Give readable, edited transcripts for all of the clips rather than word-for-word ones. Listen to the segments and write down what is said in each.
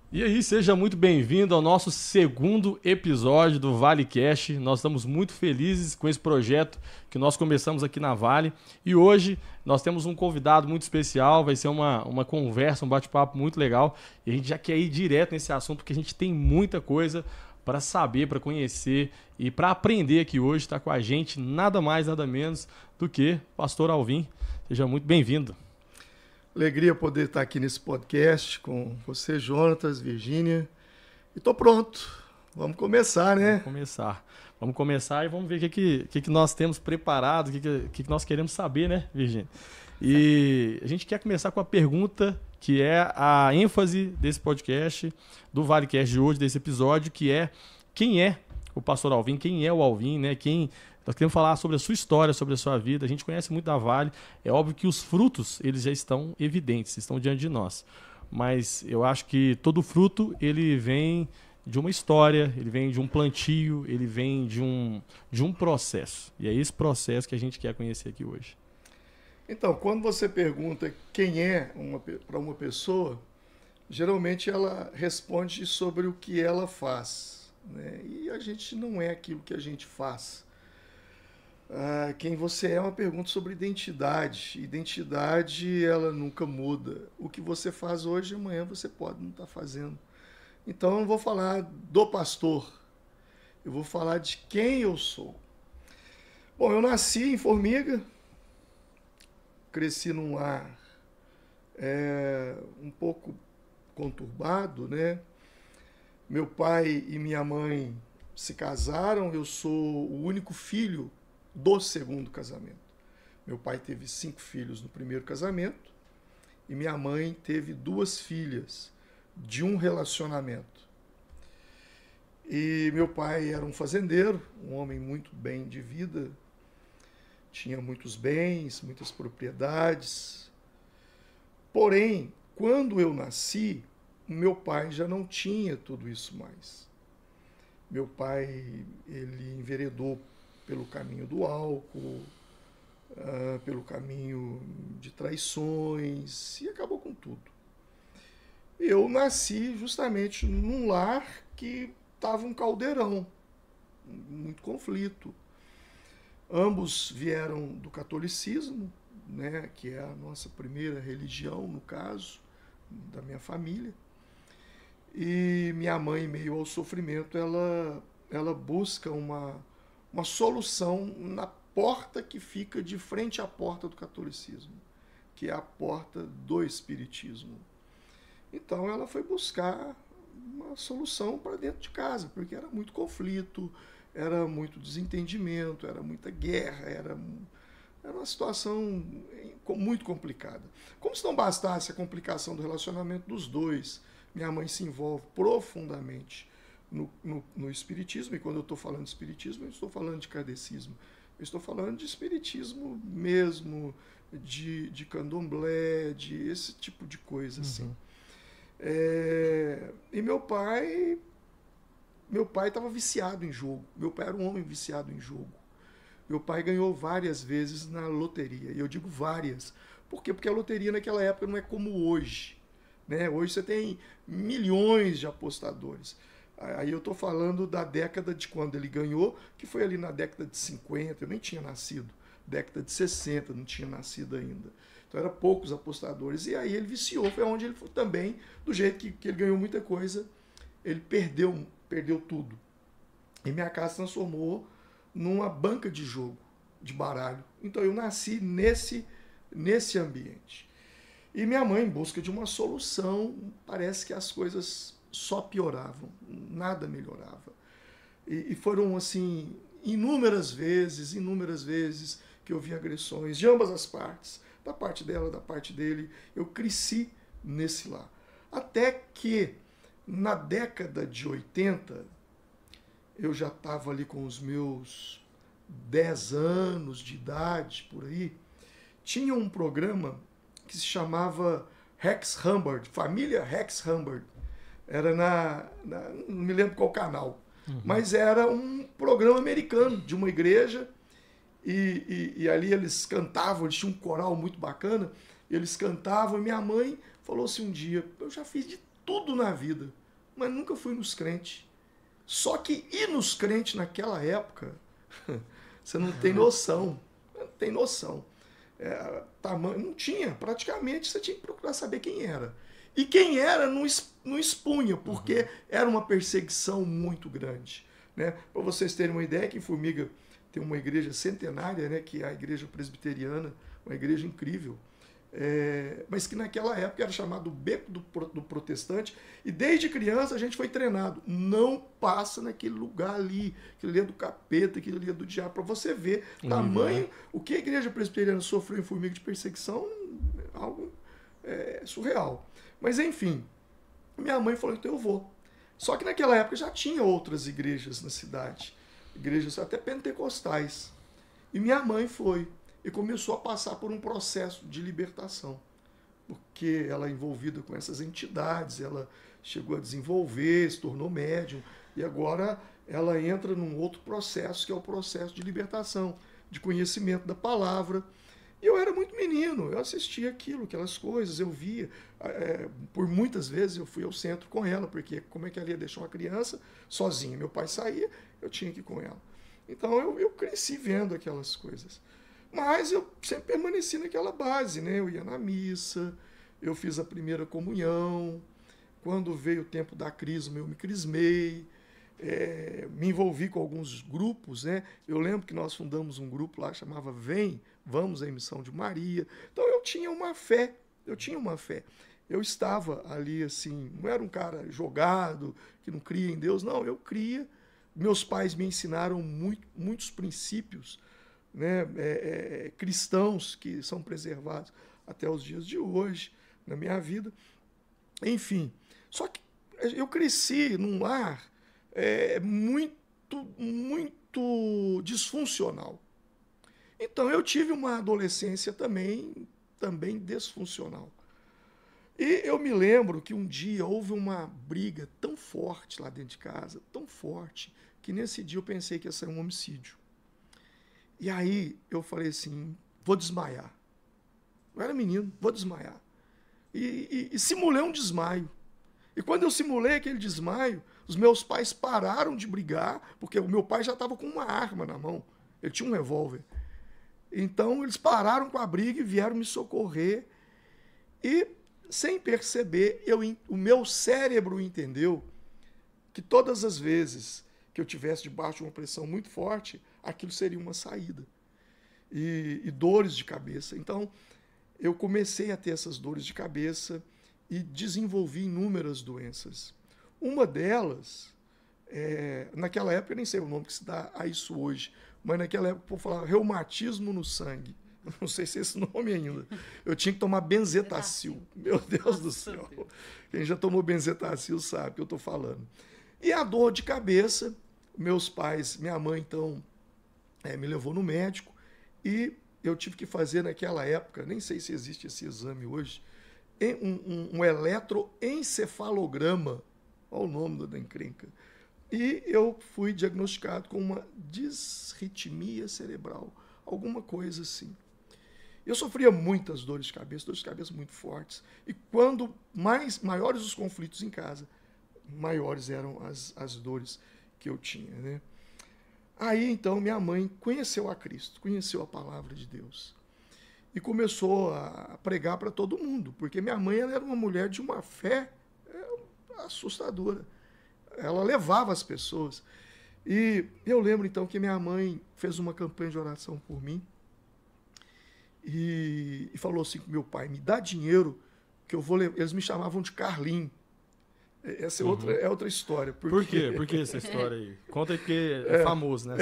E aí, seja muito bem-vindo ao nosso segundo episódio do ValeCast. Nós estamos muito felizes com esse projeto que nós começamos aqui na Vale. E hoje nós temos um convidado muito especial, vai ser uma conversa, um bate-papo muito legal. E a gente já quer ir direto nesse assunto, porque a gente tem muita coisa para saber, para conhecer e para aprender aqui hoje. Está com a gente nada mais, nada menos do que o Pastor Alvim. Seja muito bem-vindo. Alegria poder estar aqui nesse podcast com você, Jonatas, Virgínia. E estou pronto. Vamos começar, né? Vamos começar e vamos ver o que nós temos preparado, o que nós queremos saber, né, Virgínia? E a gente quer começar com a pergunta que é a ênfase desse podcast, do ValeCast de hoje, desse episódio, que é: quem é o Pastor Alvim? Quem é o Alvim, né? Nós queremos falar sobre a sua história, sobre a sua vida. A gente conhece muito da Vale. É óbvio que os frutos, eles já estão evidentes, estão diante de nós. Mas eu acho que todo fruto, ele vem de uma história, ele vem de um plantio, ele vem de um processo. E é esse processo que a gente quer conhecer aqui hoje. Então, quando você pergunta quem é para uma pessoa, geralmente ela responde sobre o que ela faz, né? E a gente não é aquilo que a gente faz. Quem você é uma pergunta sobre identidade. Identidade, ela nunca muda. O que você faz hoje, amanhã você pode não estar fazendo. Então, eu não vou falar do pastor. Eu vou falar de quem eu sou. Bom, eu nasci em Formiga. Cresci num lar um pouco conturbado, né? Meu pai e minha mãe se casaram. Eu sou o único filho do segundo casamento. Meu pai teve 5 filhos no primeiro casamento e minha mãe teve 2 filhas de um relacionamento. E meu pai era um fazendeiro, um homem muito bem de vida, tinha muitos bens, muitas propriedades. Porém, quando eu nasci, meu pai já não tinha tudo isso mais. Meu pai, ele enveredou pelo caminho do álcool, pelo caminho de traições, e acabou com tudo. Eu nasci justamente num lar que estava um caldeirão, muito conflito. Ambos vieram do catolicismo, né, que é a nossa primeira religião, no caso, da minha família. E minha mãe, em meio ao sofrimento, ela busca uma solução na porta que fica de frente à porta do catolicismo, que é a porta do espiritismo. Então ela foi buscar uma solução para dentro de casa, porque era muito conflito, era muito desentendimento, era muita guerra, era uma situação muito complicada. Como se não bastasse a complicação do relacionamento dos dois, minha mãe se envolve profundamente no espiritismo, e quando eu estou falando de espiritismo, eu estou falando de kardecismo, eu estou falando de espiritismo mesmo, de candomblé, de esse tipo de coisa, assim. E meu pai estava viciado em jogo. Meu pai era um homem viciado em jogo. Meu pai ganhou várias vezes na loteria, e eu digo várias. Por quê? Porque a loteria naquela época não é como hoje, né? Hoje você tem milhões de apostadores. Aí eu estou falando da década de quando ele ganhou, que foi ali na década de 50, eu nem tinha nascido. Década de 60, não tinha nascido ainda. Então eram poucos apostadores. E aí ele viciou, foi onde ele foi também, do jeito que ele ganhou muita coisa, ele perdeu tudo. E minha casa se transformou numa banca de jogo, de baralho. Então eu nasci nesse ambiente. E minha mãe, em busca de uma solução, parece que as coisas só pioravam, nada melhorava. E foram, assim, inúmeras vezes que eu vi agressões de ambas as partes, da parte dela, da parte dele. Eu cresci nesse lar. Até que, na década de 80, eu já estava ali com os meus 10 anos de idade, por aí, tinha um programa que se chamava Rex Humbard, Família Rex Humbard. Era não me lembro qual canal, mas era um programa americano de uma igreja, e ali eles cantavam, eles tinham um coral muito bacana, eles cantavam, e minha mãe falou assim um dia: eu já fiz de tudo na vida, mas nunca fui nos crentes. Só que ir nos crentes naquela época, você não tem noção. Não tem noção. Tamanho, não tinha, praticamente você tinha que procurar saber quem era. E quem era não expunha, porque era uma perseguição muito grande. Né? Para vocês terem uma ideia, que em Formiga tem uma igreja centenária, né, que é a igreja presbiteriana, uma igreja incrível, mas que naquela época era chamado Beco do Protestante, e desde criança a gente foi treinado, não passa naquele lugar ali, aquilo ali é do capeta, aquilo ali é do diabo, para você ver tamanho, o que a igreja presbiteriana sofreu em Formiga de perseguição, algo surreal. Mas enfim, minha mãe falou, então eu vou. Só que naquela época já tinha outras igrejas na cidade, igrejas até pentecostais, e minha mãe foi. E começou a passar por um processo de libertação, porque ela é envolvida com essas entidades, ela chegou a desenvolver, se tornou médium, e agora ela entra num outro processo, que é o processo de libertação, de conhecimento da palavra. E eu era muito menino, eu assistia aquelas coisas, eu via. Por muitas vezes eu fui ao centro com ela, porque como é que ela ia deixar uma criança sozinha? Meu pai saía, eu tinha que ir com ela. Então eu cresci vendo aquelas coisas. Mas eu sempre permaneci naquela base, né? Eu ia na missa, eu fiz a primeira comunhão, quando veio o tempo da crisma eu me crismei, me envolvi com alguns grupos, né? Eu lembro que nós fundamos um grupo lá que chamava Vamos à Missão de Maria. Então eu tinha uma fé. Eu estava ali assim, não era um cara jogado, que não cria em Deus, não, eu cria. Meus pais me ensinaram muitos princípios, né, cristãos que são preservados até os dias de hoje, na minha vida. Enfim, só que eu cresci num lar muito disfuncional. Então eu tive uma adolescência também disfuncional. E eu me lembro que um dia houve uma briga tão forte lá dentro de casa, tão forte, que nesse dia eu pensei que ia ser um homicídio. E aí eu falei assim, vou desmaiar. Eu era menino, vou desmaiar. E simulei um desmaio. E quando eu simulei aquele desmaio, os meus pais pararam de brigar, porque o meu pai já estava com uma arma na mão. Ele tinha um revólver. Então eles pararam com a briga e vieram me socorrer. E, sem perceber, o meu cérebro entendeu que todas as vezes que eu tivesse debaixo de uma pressão muito forte, aquilo seria uma saída. E dores de cabeça. Então, eu comecei a ter essas dores de cabeça e desenvolvi inúmeras doenças. Uma delas, naquela época, eu nem sei o nome que se dá a isso hoje, mas naquela época, por falar reumatismo no sangue. Não sei se é esse nome ainda. Eu tinha que tomar benzetacil. Meu Deus do céu. Quem já tomou benzetacil sabe o que eu estou falando. E a dor de cabeça, meus pais, minha mãe, então, me levou no médico e eu tive que fazer naquela época, nem sei se existe esse exame hoje, um eletroencefalograma, olha o nome da encrenca. E eu fui diagnosticado com uma disritmia cerebral, alguma coisa assim. Eu sofria muitas dores de cabeça muito fortes. E quando maiores os conflitos em casa, maiores eram as dores que eu tinha, né? Aí, então, minha mãe conheceu a Cristo, conheceu a palavra de Deus. E começou a pregar para todo mundo, porque minha mãe ela era uma mulher de uma fé assustadora. Ela levava as pessoas. E eu lembro, então, que minha mãe fez uma campanha de oração por mim e falou assim com meu pai, me dá dinheiro que eu vou levar. Eles me chamavam de Carlinho. Essa é outra história. Por quê? Por que essa história aí? Conta aí porque é famoso, né?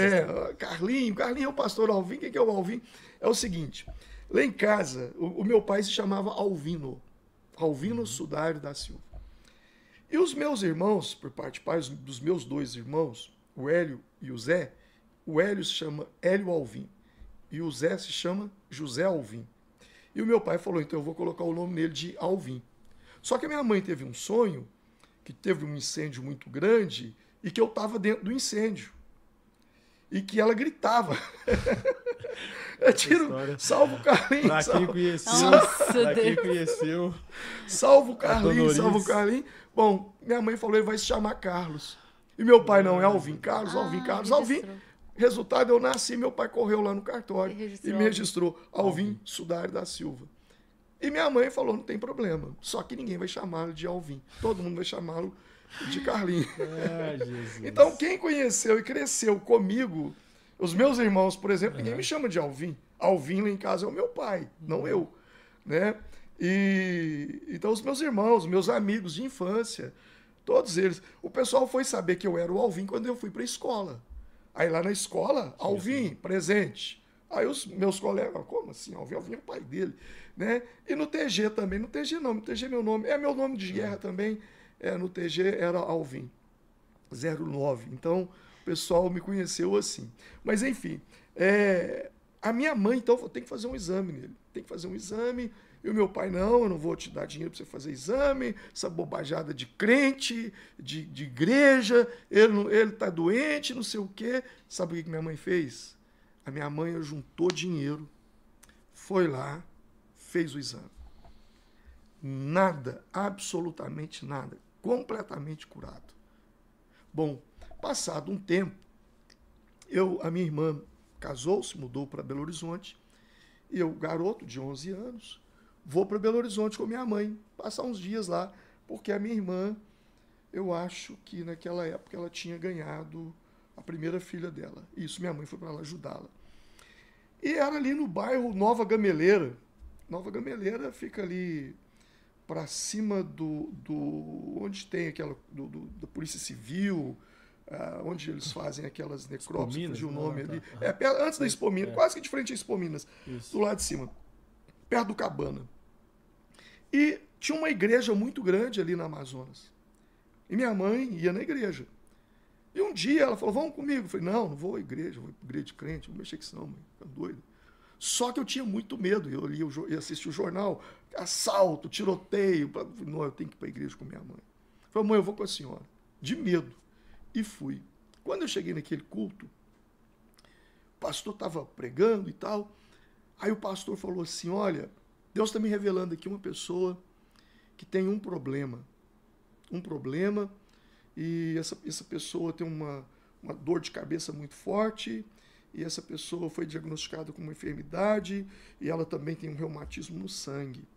Carlinho é o pastor Alvim. Quem que é o Alvim? É o seguinte, lá em casa, o meu pai se chamava Alvino Sudário da Silva. E os meus irmãos, por parte de pai, dos meus dois irmãos, o Hélio e o Zé, o Hélio se chama Hélio Alvim e o Zé se chama José Alvim. E o meu pai falou, então eu vou colocar o nome nele de Alvim. Só que a minha mãe teve um sonho, que teve um incêndio muito grande e que eu estava dentro do incêndio. E que ela gritava. Eu tiro, salvo o Carlinhos. Pra quem conheceu, Nossa, pra quem Deus. conheceu. Salvo o Carlinhos, Dona salvo o Euridice. Carlinhos. Bom, minha mãe falou, ele vai se chamar Carlos. E meu pai não, é Alvin. Carlos, Alvin, Carlos, Alvin. Registrou. Resultado, eu nasci, meu pai correu lá no cartório E registrou e me registrou Alvin Sudário da Silva. E minha mãe falou, não tem problema, só que ninguém vai chamá-lo de Alvin. Todo mundo vai chamá-lo de Carlinhos. Ai, Jesus. Então, quem conheceu e cresceu comigo, os meus irmãos, por exemplo, ninguém me chama de Alvin. Alvin lá em casa é o meu pai, não eu, né? E então os meus irmãos, meus amigos de infância, todos eles, o pessoal foi saber que eu era o Alvin quando eu fui para a escola. Aí lá na escola, Alvin, presente. Aí os meus colegas, como assim? Alvin é o pai dele, né? E no TG também, no TG não, no TG meu nome, é meu nome de guerra também, no TG era Alvin, 09. Então, o pessoal me conheceu assim. Mas, enfim, a minha mãe, então, tem que fazer um exame nele. Tem que fazer um exame. E o meu pai, não, eu não vou te dar dinheiro para você fazer exame, essa bobajada de crente, de igreja, ele tá doente, não sei o quê. Sabe o que minha mãe fez? A minha mãe juntou dinheiro, foi lá, fez o exame. Nada, absolutamente nada, completamente curado. Bom, passado um tempo, a minha irmã casou-se, mudou para Belo Horizonte, e eu, garoto de 11 anos, vou para Belo Horizonte com minha mãe, passar uns dias lá, porque a minha irmã, eu acho que naquela época ela tinha ganhado a primeira filha dela. Isso, minha mãe foi para lá ajudá-la. E era ali no bairro Nova Gameleira. Nova Gameleira fica ali para cima onde tem aquela da Polícia Civil, onde eles fazem aquelas necrópsias, fugiu o nome ali. Antes da Expo Minas, quase que de frente à Expo Minas, do lado de cima, perto do Cabana. E tinha uma igreja muito grande ali na Amazonas. E minha mãe ia na igreja. E um dia ela falou, vamos comigo. Eu falei, não vou à igreja, vou à igreja de crente, não vou mexer com isso não, mãe, fica doido. Só que eu tinha muito medo, eu assistia o jornal, assalto, tiroteio. Não, eu tenho que ir para a igreja com minha mãe. Eu falei, mãe, eu vou com a senhora. De medo. E fui. Quando eu cheguei naquele culto, o pastor estava pregando e tal. Aí o pastor falou assim, olha, Deus está me revelando aqui uma pessoa que tem um problema. E essa pessoa tem uma dor de cabeça muito forte, e essa pessoa foi diagnosticada com uma enfermidade, e ela também tem um reumatismo no sangue.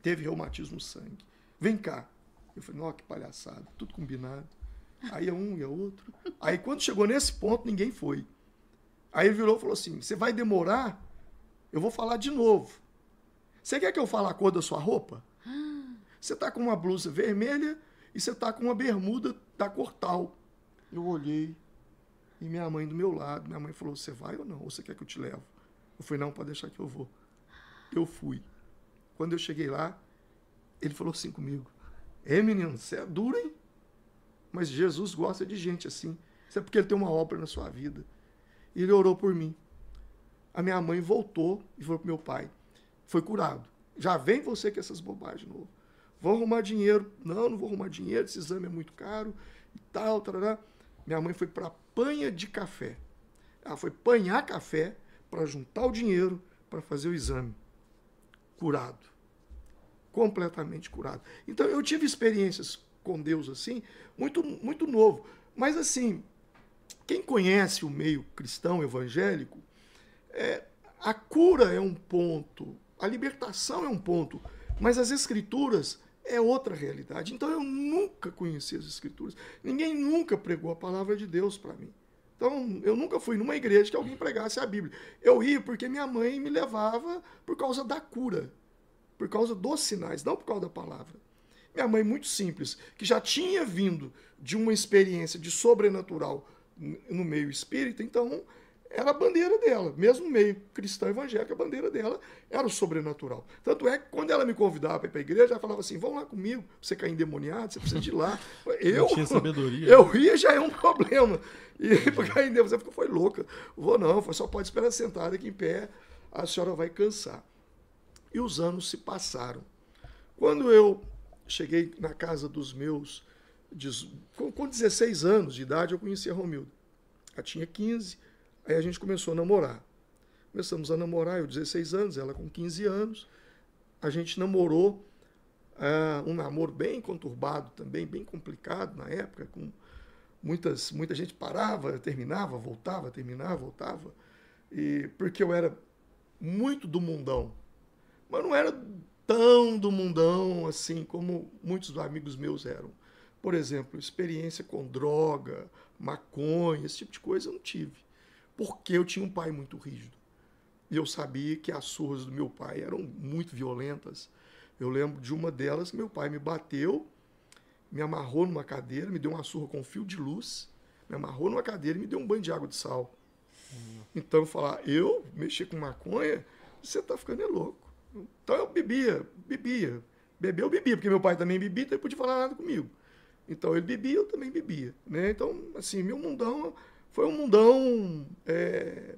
Teve reumatismo no sangue. Vem cá. Eu falei, ó, que palhaçada, tudo combinado. Aí é um e é outro. Aí quando chegou nesse ponto, ninguém foi. Aí ele virou e falou assim, você vai demorar? Eu vou falar de novo. Você quer que eu fale a cor da sua roupa? Você tá com uma blusa vermelha e você tá com uma bermuda da cor tal. Eu olhei e minha mãe do meu lado. Minha mãe falou, você vai ou não? Ou você quer que eu te levo? Eu falei, não, pode deixar que eu vou. Eu fui. Quando eu cheguei lá, ele falou assim comigo, menino, você é duro, hein? Mas Jesus gosta de gente assim. Isso é porque ele tem uma obra na sua vida. E ele orou por mim. A minha mãe voltou e falou pro meu pai, foi curado. Já vem você com essas bobagens de novo. Vou arrumar dinheiro. Não vou arrumar dinheiro, esse exame é muito caro e tal, tarará. Minha mãe foi para panha de café. Ela foi panhar café para juntar o dinheiro para fazer o exame. Curado. Completamente curado. Então, eu tive experiências com Deus assim, muito, muito novo. Mas, assim, quem conhece o meio cristão evangélico, a cura é um ponto, a libertação é um ponto, mas as escrituras é outra realidade. Então, eu nunca conheci as escrituras. Ninguém nunca pregou a palavra de Deus para mim. Então, eu nunca fui numa igreja que alguém pregasse a Bíblia. Eu ia porque minha mãe me levava por causa da cura, por causa dos sinais, não por causa da palavra. Minha mãe, muito simples, que já tinha vindo de uma experiência de sobrenatural no meio espírita, então era a bandeira dela. Mesmo no meio cristão evangélico, a bandeira dela era o sobrenatural. Tanto é que quando ela me convidava para ir para a igreja, ela falava assim, vamos lá comigo, você cair endemoniado, você precisa de ir lá. Eu tinha sabedoria. Eu ia, já é um problema. E para cair endemoniado, você foi louca. Vou não, só pode esperar sentada aqui em pé, a senhora vai cansar. E os anos se passaram. Quando eu cheguei na casa dos meus, com 16 anos de idade, eu conheci a Romilda. Ela tinha 15, aí a gente começou a namorar. Começamos a namorar, eu 16 anos, ela com 15 anos. A gente namorou, um namoro bem conturbado também, bem complicado na época, com muita gente parava, terminava, voltava, terminava, voltava. Porque eu era muito do mundão, mas não era tão do mundão assim como muitos amigos meus eram. Por exemplo, experiência com droga, maconha, esse tipo de coisa eu não tive. Porque eu tinha um pai muito rígido. E eu sabia que as surras do meu pai eram muito violentas. Eu lembro de uma delas, meu pai me bateu, me amarrou numa cadeira, me deu uma surra com fio de luz, me amarrou numa cadeira e me deu um banho de água de sal. Então eu falava, eu mexer com maconha, você tá ficando louco. Então eu bebia. Beber eu bebia, porque meu pai também bebia, então ele podia falar nada comigo. Então ele bebia, eu também bebia. Né? Então, assim, meu mundão foi um mundão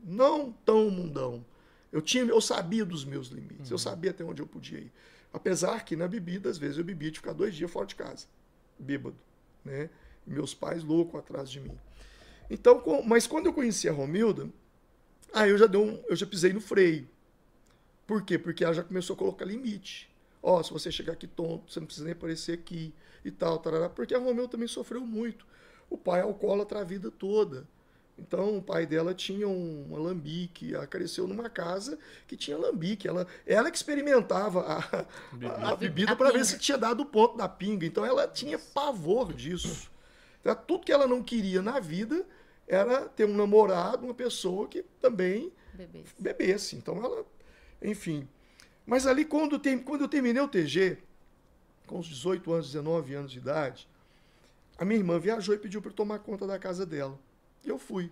não tão mundão. Eu sabia dos meus limites, eu sabia até onde eu podia ir. Apesar que na bebida, às vezes, eu bebia de ficar 2 dias fora de casa, bêbado. Né? E meus pais loucos atrás de mim. Então, mas quando eu conheci a Romilda, eu já pisei no freio. Por quê? Porque ela já começou a colocar limite. Ó, se você chegar aqui tonto, você não precisa nem aparecer aqui e tal, tarará. Porque a Romilda também sofreu muito. O pai é alcoólatra a vida toda. Então, o pai dela tinha um alambique, ela cresceu numa casa que tinha alambique. Ela que experimentava a bebida para ver se tinha dado o ponto da pinga. Então, ela tinha pavor disso. Então, tudo que ela não queria na vida era ter um namorado, uma pessoa que também bebesse. Então, ela... Enfim. Mas ali, quando eu terminei o TG, com uns 18 anos, 19 anos de idade, a minha irmã viajou e pediu para eu tomar conta da casa dela. E eu fui.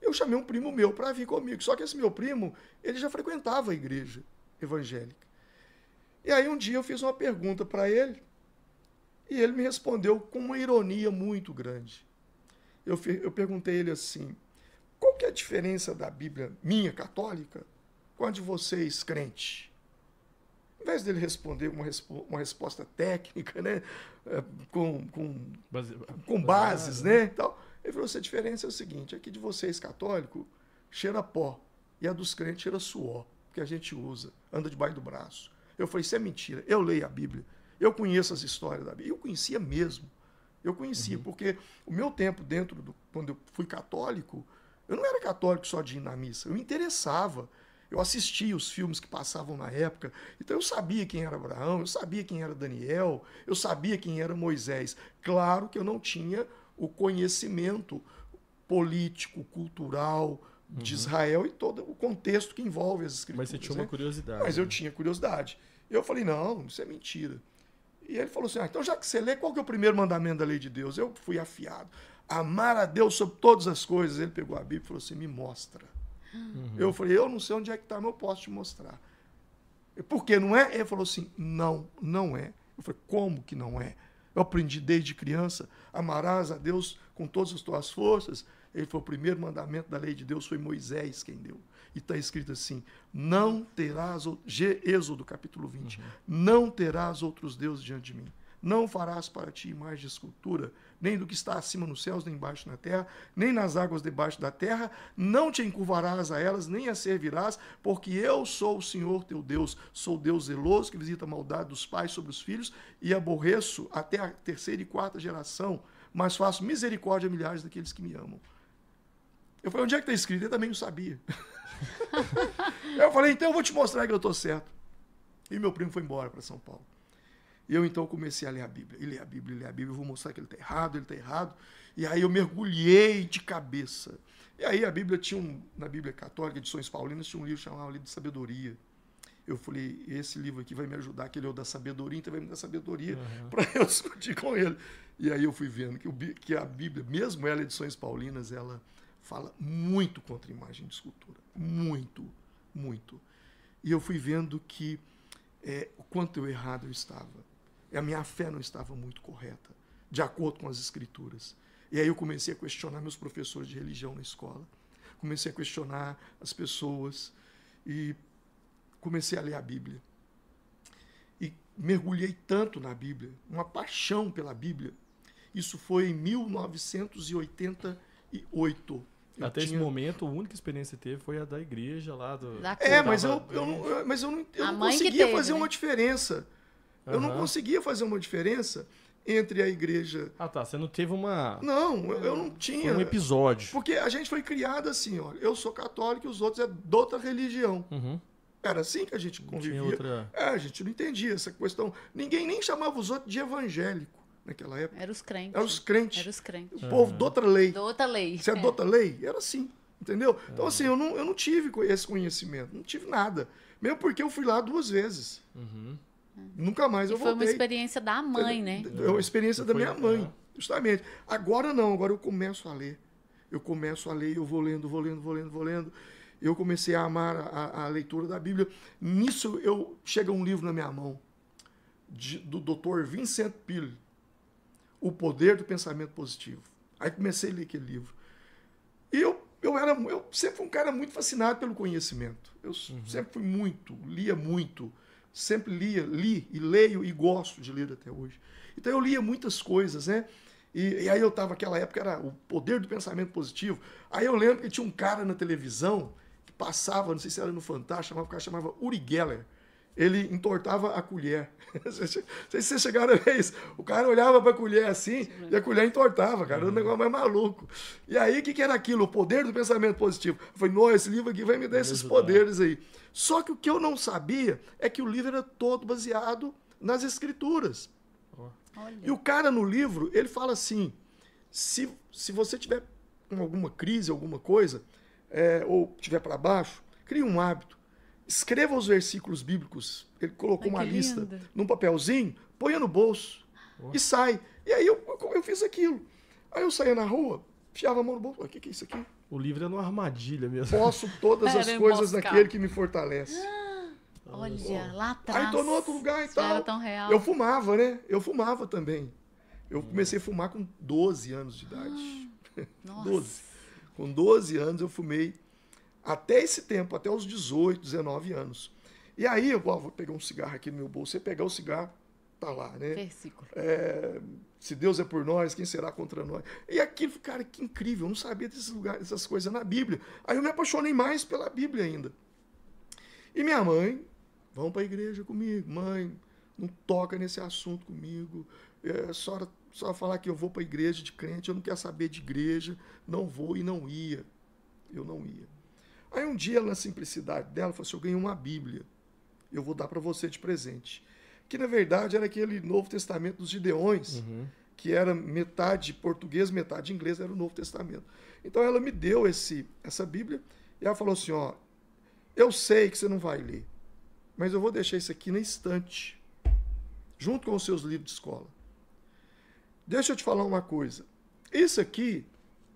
Eu chamei um primo meu para vir comigo. Só que esse meu primo, ele já frequentava a igreja evangélica. E aí um dia eu fiz uma pergunta para ele e ele me respondeu com uma ironia muito grande. Eu perguntei a ele assim, qual que é a diferença da Bíblia minha, católica, com a de vocês, crente? Em vez dele responder uma resposta técnica, né, com bases, né, tal, ele falou, a diferença é o seguinte, aqui de vocês, católico, cheira pó, e a dos crentes cheira suor, que a gente usa, anda debaixo do braço. Eu falei, isso é mentira, eu leio a Bíblia, eu conheço as histórias da Bíblia, eu conhecia mesmo, porque o meu tempo quando eu fui católico, eu não era católico só de ir na missa, eu me interessava, eu assistia os filmes que passavam na época, então eu sabia quem era Abraão, eu sabia quem era Daniel, eu sabia quem era Moisés. Claro que eu não tinha o conhecimento político, cultural de Israel e todo o contexto que envolve as escrituras. Mas você tinha uma curiosidade. Mas eu tinha curiosidade. Eu falei, não, isso é mentira. E ele falou assim, então já que você lê, qual que é o primeiro mandamento da lei de Deus? Eu fui afiado. Amar a Deus sobre todas as coisas. Ele pegou a Bíblia e falou assim, me mostra. Eu falei, eu não sei onde é que está, mas eu posso te mostrar. Por que não é? Ele falou assim, não é. Eu falei, como que não é? Eu aprendi desde criança, amarás a Deus com todas as tuas forças. Ele falou, o primeiro mandamento da lei de Deus foi Moisés quem deu. E está escrito assim, não terás, Êxodo capítulo 20, não terás outros deuses diante de mim. Não farás para ti imagem de escultura, nem do que está acima nos céus, nem embaixo na terra, nem nas águas debaixo da terra. Não te encurvarás a elas, nem as servirás, porque eu sou o Senhor teu Deus. Sou Deus zeloso, que visita a maldade dos pais sobre os filhos, e aborreço até a 3ª e 4ª geração, mas faço misericórdia a milhares daqueles que me amam. Eu falei, onde é que está escrito? Ele também não sabia. Eu falei, então eu vou te mostrar que eu estou certo. E meu primo foi embora para São Paulo. E eu então comecei a ler a Bíblia. E ler a Bíblia, eu vou mostrar que ele está errado. E aí eu mergulhei de cabeça. E aí a Bíblia na Bíblia Católica, Edições Paulinas, tinha um livro chamado Livro de Sabedoria. Eu falei, esse livro aqui vai me ajudar, que ele é o da sabedoria, então vai me dar sabedoria para eu discutir com ele. E aí eu fui vendo que a Bíblia, mesmo ela, Edições Paulinas, ela fala muito contra a imagem de escultura. Muito, muito. E eu fui vendo que o quanto errado eu estava. A minha fé não estava muito correta, de acordo com as escrituras. E aí eu comecei a questionar meus professores de religião na escola. Comecei a questionar as pessoas e comecei a ler a Bíblia. E mergulhei tanto na Bíblia, uma paixão pela Bíblia. Isso foi em 1988. Até esse momento, a única experiência que teve foi a da igreja lá. Mas eu não conseguia fazer uma diferença. Eu não conseguia fazer uma diferença entre a igreja... Ah, tá. Você não teve uma... Não, eu não tinha. Foi um episódio. Porque a gente foi criado assim, ó. Eu sou católico e os outros é de outra religião. Era assim que a gente convivia. A gente não entendia essa questão. Ninguém nem chamava os outros de evangélico naquela época. Era os crentes. Era os crentes. Era os crentes. O povo de outra lei. De outra lei. Você é de outra lei? Era assim. Entendeu? Então, assim, eu não tive esse conhecimento. Não tive nada. Mesmo porque eu fui lá 2 vezes. Nunca mais eu voltei. Foi uma experiência da mãe, né? É uma experiência da minha mãe, justamente. Agora não, agora eu começo a ler. Eu vou lendo. Eu comecei a amar a leitura da Bíblia. Nisso, chega um livro na minha mão, do Dr. Vincent Peale, O Poder do Pensamento Positivo. Aí comecei a ler aquele livro. E eu sempre fui um cara muito fascinado pelo conhecimento. Eu sempre fui lia muito. Sempre li e leio e gosto de ler até hoje. Então eu lia muitas coisas, né? E aí eu estava, naquela época, era O Poder do Pensamento Positivo. Aí eu lembro que tinha um cara na televisão que passava, não sei se era no Fantástico, o cara chamava Uri Geller. Ele entortava a colher. Não sei se vocês chegaram a ver isso. O cara olhava para a colher assim e a colher entortava, cara. Era um negócio mais maluco. E aí, o que era aquilo? O poder do pensamento positivo. Eu falei, nossa, esse livro aqui vai me dar esses poderes aí. Só que o que eu não sabia é que o livro era todo baseado nas escrituras. Olha. E o cara no livro, ele fala assim, se você tiver alguma crise, alguma coisa, ou tiver para baixo, crie um hábito. Escreva os versículos bíblicos. Ele colocou uma lista num papelzinho, põe no bolso e sai. E aí eu fiz aquilo. Aí eu saía na rua, enfiava a mão no bolso. O que é isso aqui? O livro é uma armadilha mesmo. Posso todas as coisas naquele que me fortalece. Olha, lá atrás. Aí tô no outro lugar e tal. Era tão real. Eu fumava, né? Eu fumava também. Eu comecei a fumar com 12 anos de idade. Nossa. 12. Com 12 anos eu fumei. Até esse tempo, até os 18, 19 anos. E aí, eu vou pegar um cigarro aqui no meu bolso. Você pegar o cigarro, tá lá, né? Versículo. Se Deus é por nós, quem será contra nós? E aquilo, cara, que incrível. Eu não sabia desses lugares, dessas coisas na Bíblia. Aí eu me apaixonei mais pela Bíblia ainda. E minha mãe, vamos para a igreja comigo. Mãe, não toca nesse assunto comigo. Só falar que eu vou para a igreja de crente, eu não quero saber de igreja. Não vou e não ia. Eu não ia. Aí um dia, na simplicidade dela, falou assim, eu ganhei uma Bíblia, eu vou dar para você de presente. Que, na verdade, era aquele Novo Testamento dos Gideões, que era metade português, metade inglês, era o Novo Testamento. Então ela me deu essa Bíblia, e ela falou assim, ó, eu sei que você não vai ler, mas eu vou deixar isso aqui na estante, junto com os seus livros de escola. Deixa eu te falar uma coisa, isso aqui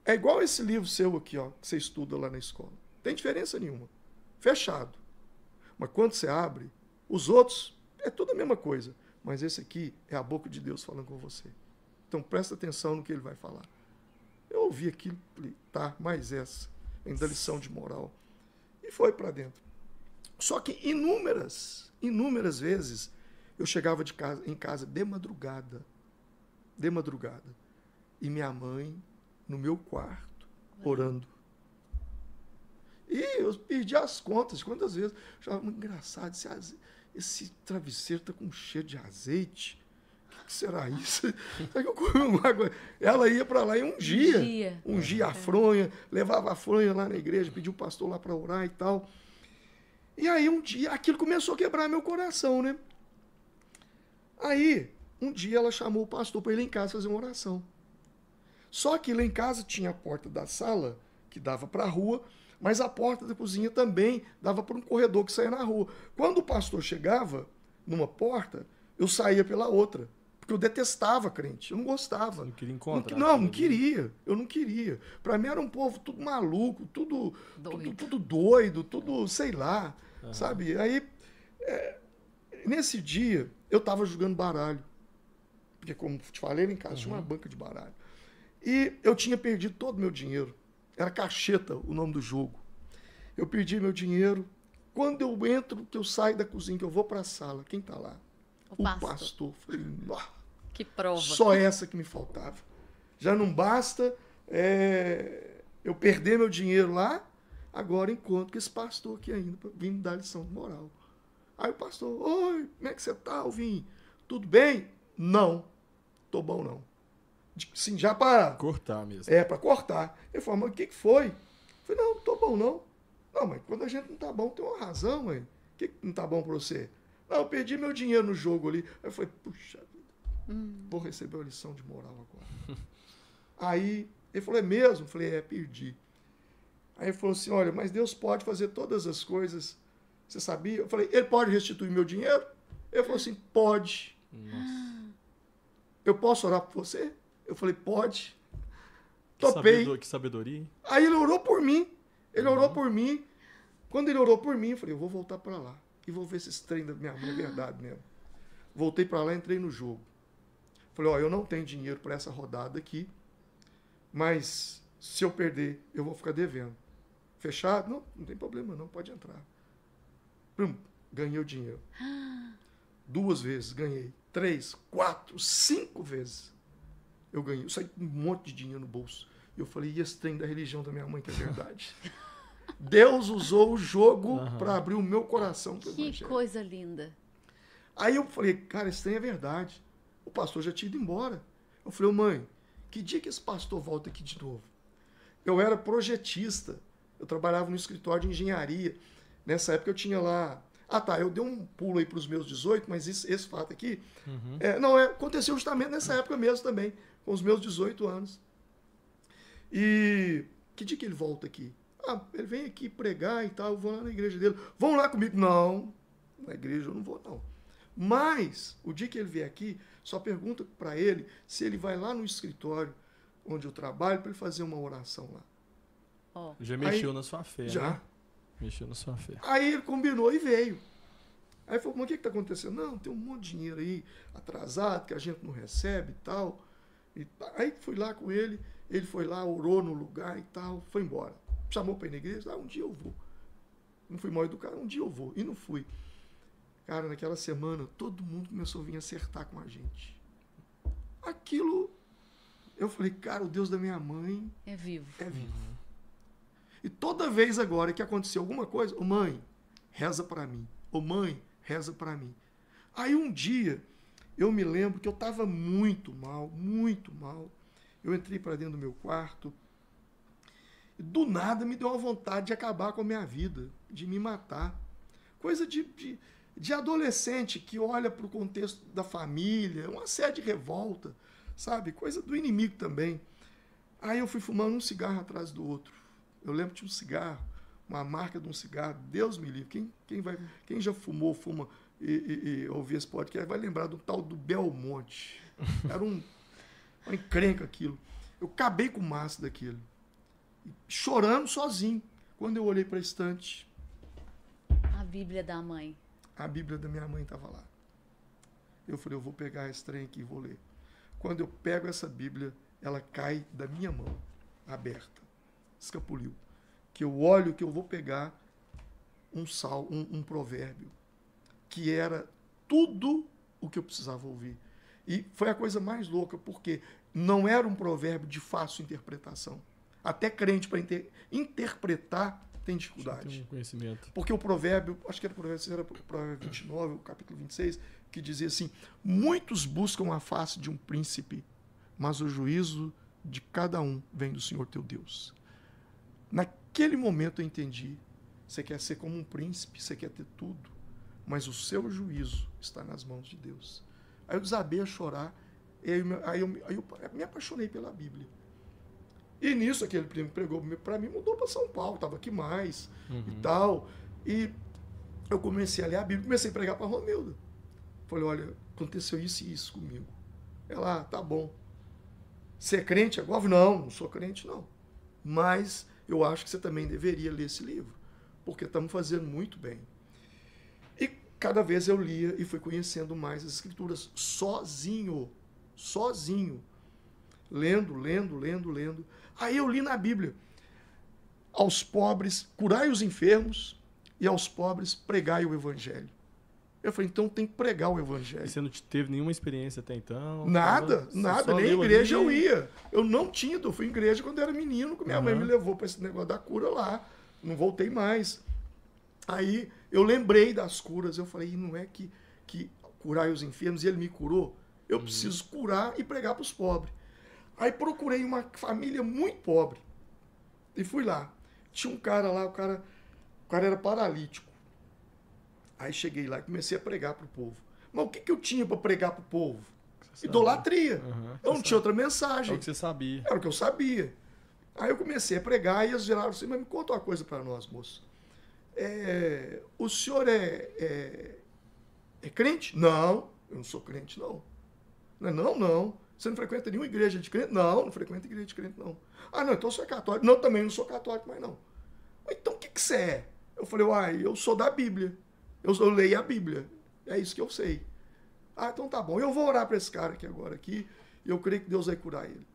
é igual esse livro seu aqui, ó, que você estuda lá na escola. Tem diferença nenhuma. Fechado. Mas quando você abre, os outros, é tudo a mesma coisa. Mas esse aqui é a boca de Deus falando com você. Então presta atenção no que ele vai falar. Eu ouvi aquilo, falei, tá, mais essa. Ainda lição de moral. E foi para dentro. Só que inúmeras vezes, eu chegava em casa de madrugada. E minha mãe no meu quarto, orando. E eu perdi as contas de quantas vezes. Eu achava muito engraçado. Esse travesseiro está com cheiro de azeite. O que será isso? Ela ia para lá e ungia a fronha, levava a fronha lá na igreja, pediu o pastor lá para orar e tal. E aí um dia, aquilo começou a quebrar meu coração, né? Aí, um dia ela chamou o pastor para ir lá em casa fazer uma oração. Só que lá em casa tinha a porta da sala, que dava para a rua, mas a porta da cozinha também dava para um corredor que saía na rua. Quando o pastor chegava numa porta, eu saía pela outra. Porque eu detestava crente, eu não gostava. Você não queria encontrar? Não queria. Eu não queria. Para mim era um povo tudo maluco, tudo doido, tudo sei lá, sabe? Aí, nesse dia, eu estava jogando baralho. Porque, como te falei, lá em casa tinha uma banca de baralho. E eu tinha perdido todo o meu dinheiro. Era Cacheta o nome do jogo. Eu perdi meu dinheiro. Quando eu entro, que eu saio da cozinha, que eu vou para a sala, quem está lá? O pastor. Falei, que prova. Só essa que me faltava. Já não basta eu perder meu dinheiro lá, agora encontro com esse pastor aqui ainda, para vir me dar lição de moral. Aí o pastor, oi, como é que você tá, Alvin? Tudo bem? Não, tô bom não. Sim, já para... Cortar mesmo. Para cortar. Ele falou, mas o que foi? Eu falei, não tô bom não. Não, mas quando a gente não tá bom, tem uma razão, mãe. O que não tá bom para você? Não, eu perdi meu dinheiro no jogo ali. Aí eu falei, puxa vida, vou receber uma lição de moral agora. Aí ele falou, é mesmo? Eu falei, perdi. Aí ele falou assim, olha, mas Deus pode fazer todas as coisas. Você sabia? Eu falei, ele pode restituir meu dinheiro? Ele falou assim, pode. Nossa. Eu posso orar por você? Eu falei, pode. Topei. Que sabedoria, hein? Aí ele orou por mim. Ele orou por mim. Quando ele orou por mim, eu falei, eu vou voltar para lá. E vou ver se esse trem da minha mãe é verdade mesmo. Voltei para lá e entrei no jogo. Falei, ó, eu não tenho dinheiro para essa rodada aqui, mas se eu perder, eu vou ficar devendo. Fechado? Não, não tem problema não, pode entrar. Pum, ganhei o dinheiro. 2 vezes ganhei. 3, 4, 5 vezes eu ganhei. Eu saí com um monte de dinheiro no bolso. E eu falei, e esse trem da religião da minha mãe que é verdade? Deus usou o jogo para abrir o meu coração para o Que evangelho. coisa linda. Aí eu falei, cara, esse trem é verdade. O pastor já tinha ido embora. Eu falei, mãe, que dia que esse pastor volta aqui de novo? Eu era projetista. Eu trabalhava no escritório de engenharia. Nessa época eu tinha lá... Ah, tá, eu dei um pulo aí para os meus 18, mas esse fato aqui... aconteceu justamente nessa época mesmo também, com os meus 18 anos. E que dia que ele volta aqui? Ah, ele vem aqui pregar e tal, eu vou lá na igreja dele. Vão lá comigo? Não, na igreja eu não vou, não. Mas, o dia que ele vier aqui, só pergunta para ele se ele vai lá no escritório onde eu trabalho para ele fazer uma oração lá. Oh. Já mexeu na sua fé, já. né? Mexeu na sua fé. Aí ele combinou e veio. Aí falou, mas o que está acontecendo? Não, tem um monte de dinheiro aí atrasado que a gente não recebe e tal. E aí fui lá com ele, ele foi lá, orou no lugar e tal, foi embora. Chamou para ir na igreja, um dia eu vou. Não fui mal educado, um dia eu vou. E não fui. Cara, naquela semana, todo mundo começou a vir acertar com a gente. Aquilo, eu falei, cara, o Deus da minha mãe é vivo. É vivo. E toda vez agora que aconteceu alguma coisa, ô mãe, reza para mim. Ô mãe, reza para mim. Aí um dia, eu me lembro que eu estava muito mal, muito mal. Eu entrei para dentro do meu quarto. E do nada me deu uma vontade de acabar com a minha vida, de me matar. Coisa de adolescente que olha para o contexto da família, uma série de revolta, sabe? Coisa do inimigo também. Aí eu fui fumando um cigarro atrás do outro. Eu lembro que tinha um cigarro, uma marca de um cigarro, Deus me livre. Quem já fumou, fuma e ouvir esse podcast vai lembrar do tal do Belmonte. Era uma encrenca aquilo. Eu acabei com o maço daquilo. Chorando sozinho. Quando eu olhei para a estante... A Bíblia da mãe. A Bíblia da minha mãe estava lá. Eu falei, eu vou pegar esse trem aqui e vou ler. Quando eu pego essa Bíblia, ela cai da minha mão, aberta. Escapuliu. Que eu olho que eu vou pegar um provérbio, que era tudo o que eu precisava ouvir. E foi a coisa mais louca, porque não era um provérbio de fácil interpretação. Até crente para interpretar tem dificuldade. Tem um conhecimento. Porque o provérbio, acho que era o provérbio 29, o capítulo 26, que dizia assim, muitos buscam a face de um príncipe, mas o juízo de cada um vem do Senhor teu Deus. Naquele momento eu entendi, você quer ser como um príncipe, você quer ter tudo, mas o seu juízo está nas mãos de Deus. Aí eu desabei a chorar, aí eu me apaixonei pela Bíblia. E nisso, aquele primo que pregou para mim, mudou para São Paulo, estava aqui mais e tal. E eu comecei a ler a Bíblia, comecei a pregar para a Romilda. Falei, olha, aconteceu isso e isso comigo. Ela, tá bom. Você é crente agora? Não sou crente, não. Mas eu acho que você também deveria ler esse livro, porque estamos fazendo muito bem. E cada vez eu lia e fui conhecendo mais as Escrituras, sozinho. Lendo. Aí eu li na Bíblia, aos pobres curai os enfermos e aos pobres pregai o Evangelho. Eu falei, então tem que pregar o E evangelho. você não teve nenhuma experiência até então? Nada, Você nada, só nem leu igreja ali? eu ia. Eu não tinha, eu fui em igreja quando eu era menino, que minha mãe me levou para esse negócio da cura lá. Não voltei mais. Aí eu lembrei das curas, eu falei, não é que curar os enfermos, e ele me curou, eu preciso curar e pregar para os pobres. Aí procurei uma família muito pobre e fui lá. Tinha um cara lá, o cara era paralítico. Aí cheguei lá e comecei a pregar para o povo. Mas o que eu tinha para pregar para o povo? Idolatria. Eu não tinha outra É mensagem. o que você sabia. Era o que eu sabia. Aí eu comecei a pregar e eles viraram assim, mas me conta uma coisa para nós, moço. O senhor é crente? Não, eu não sou crente, não. Não. Você não frequenta nenhuma igreja de crente? Não frequento igreja de crente, não. Ah, não, então você é católico. Não, também não sou católico, mas não. Então o que você é? Eu falei, eu sou da Bíblia. Eu leio a Bíblia. É isso que eu sei. Ah, então tá bom. Eu vou orar para esse cara aqui agora, e eu creio que Deus vai curar ele.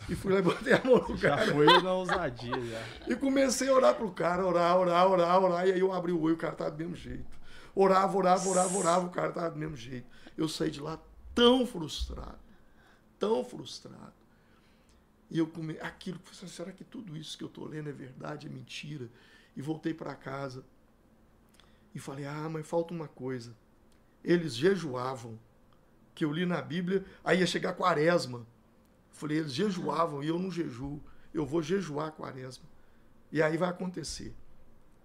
E fui lá e botei a mão no cara. Já foi na ousadia, já. E comecei a orar pro cara, orar. E aí eu abri o olho, o cara tava do mesmo jeito. Orava, o cara tava do mesmo jeito. Eu saí de lá tão frustrado. E eu aquilo, será que tudo isso que eu tô lendo é verdade, é mentira? E voltei para casa e falei, mas falta uma coisa. Eles jejuavam, que eu li na Bíblia, aí ia chegar a quaresma. Falei, eles jejuavam e eu não jejuo. Eu vou jejuar a quaresma. E aí vai acontecer.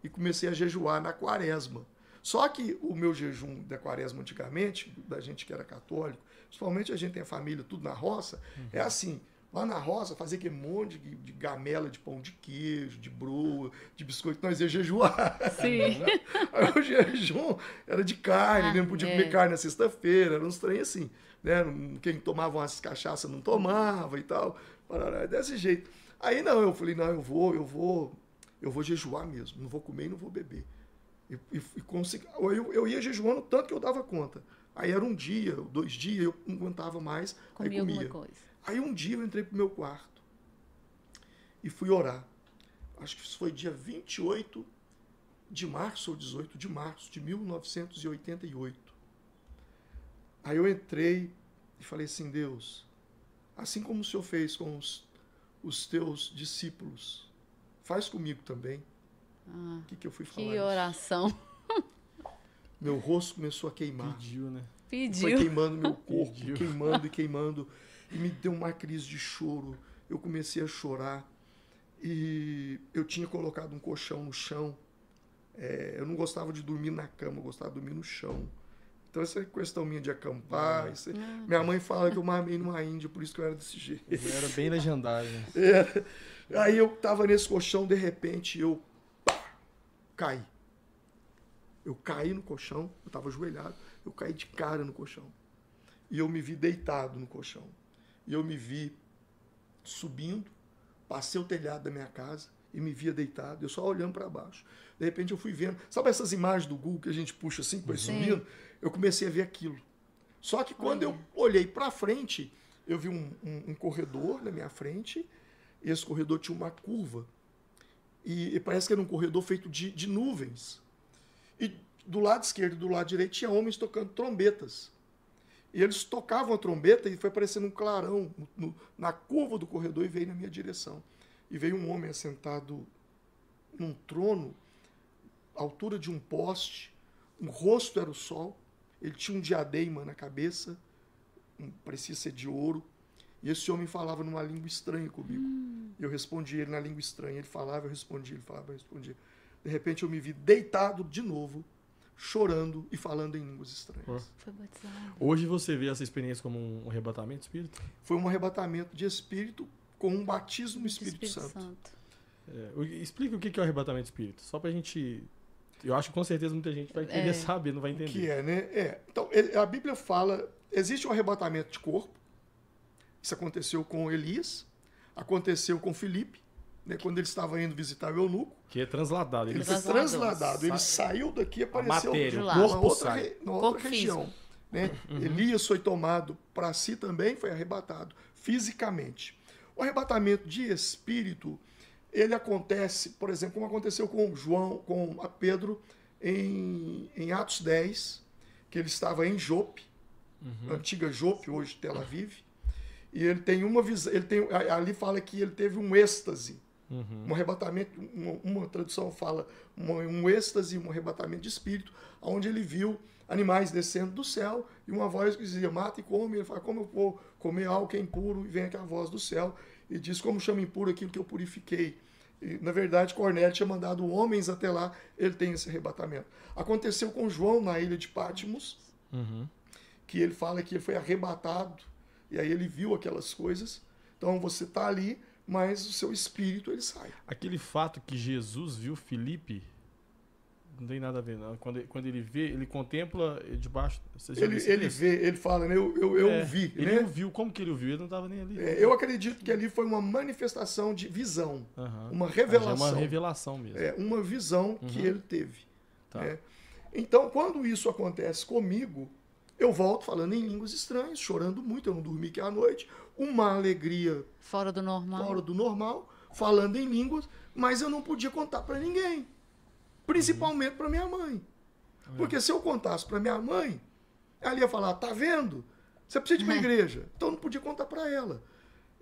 E comecei a jejuar na quaresma. Só que o meu jejum da quaresma antigamente, da gente que era católico, principalmente a gente tem a família tudo na roça, é assim, lá na roça fazer aquele monte de gamela de pão de queijo, de broa, de biscoito, nós ia jejuar. Sim. Aí o jejum era de carne, não podia comer carne na sexta-feira, era uns trem assim. Né? Quem tomava umas cachaças não tomava e tal. Desse jeito. Aí não, eu falei, não, eu vou jejuar mesmo, não vou comer e não vou beber. Eu ia jejuando tanto que eu dava conta. Aí era um dia, 2 dias, eu não aguentava mais, aí comia. Alguma coisa. Aí um dia eu entrei pro meu quarto e fui orar. Acho que isso foi dia 28 de março ou 18 de março de 1988. Aí eu entrei e falei assim, Deus, assim como o Senhor fez com os teus discípulos, faz comigo também. O que eu fui falar? Que oração. Meu rosto começou a queimar. Pediu, né? Foi queimando meu corpo, queimando. E me deu uma crise de choro. Eu comecei a chorar. E eu tinha colocado um colchão no chão. Eu não gostava de dormir na cama, eu gostava de dormir no chão. Então essa questão minha de acampar. Minha mãe fala que eu mamei numa Índia, por isso que eu era desse jeito. Era bem legendário. Né? Aí eu tava nesse colchão, de repente eu caí. Eu caí no colchão, eu estava ajoelhado, eu caí de cara no colchão. E eu me vi deitado no colchão. E eu me vi subindo, passei o telhado da minha casa e me via deitado, eu só olhando para baixo. De repente eu fui vendo, sabe essas imagens do Google que a gente puxa assim, que vai subindo? Eu comecei a ver aquilo. Só que quando eu olhei para frente, eu vi um corredor na minha frente, e esse corredor tinha uma curva. E parece que era um corredor feito de nuvens. E do lado esquerdo e do lado direito tinha homens tocando trombetas. E eles tocavam a trombeta e foi aparecendo um clarão na curva do corredor e veio na minha direção. E veio um homem assentado num trono, à altura de um poste, o rosto era o sol, ele tinha um diadema na cabeça, parecia ser de ouro, e esse homem falava numa língua estranha comigo. Eu respondia ele na língua estranha, ele falava, eu respondia, ele falava, eu respondia. De repente eu me vi deitado de novo, chorando e falando em línguas estranhas. Foi batizado. Hoje você vê essa experiência como um arrebatamento de espírito? Foi um arrebatamento de espírito com um batismo no Espírito Santo. Explica o que é o arrebatamento de espírito, só pra gente... Eu acho que com certeza muita gente vai querer saber, não vai entender. O que né? Então, a Bíblia fala, existe um arrebatamento de corpo, isso aconteceu com Elias, aconteceu com Filipe, né, quando ele estava indo visitar o eunuco. Que é transladado. Ele foi transladado, ele saiu daqui e apareceu numa outra região. Né? Elias foi tomado para si também, foi arrebatado fisicamente. O arrebatamento de espírito, ele acontece, por exemplo, como aconteceu com Pedro em Atos 10, que ele estava em Jope, antiga Jope, hoje Tel Aviv, e ele tem uma visão, ali fala que ele teve um êxtase, um arrebatamento, uma tradução fala um êxtase, um arrebatamento de espírito, onde ele viu animais descendo do céu e uma voz que dizia, mata e come. Ele fala, como eu vou comer algo que é impuro? E vem aquela voz do céu e diz, como chama impuro aquilo que eu purifiquei? E, na verdade, Cornélio tinha mandado homens até lá, ele tem esse arrebatamento. Aconteceu com João na ilha de Patmos, que ele fala que ele foi arrebatado, e aí ele viu aquelas coisas. Então você está ali, mas o seu espírito ele sai. Aquele fato que Jesus viu Filipe, não tem nada a ver, não. Quando ele vê, ele contempla debaixo... Ele vê, ele fala, né? Eu vi. Ele né? o viu, como que ele o viu? Ele não estava nem ali. Eu acredito que ali foi uma manifestação de visão, uma revelação. É uma revelação mesmo. Uma visão que ele teve. Tá. Né? Então, quando isso acontece comigo, eu volto falando em línguas estranhas, chorando muito, eu não dormi aquela noite, uma alegria Fora do normal. Falando em línguas, mas eu não podia contar para ninguém. Principalmente para minha mãe. Porque se eu contasse para minha mãe, ela ia falar, tá vendo? Você precisa de uma igreja. Então eu não podia contar para ela.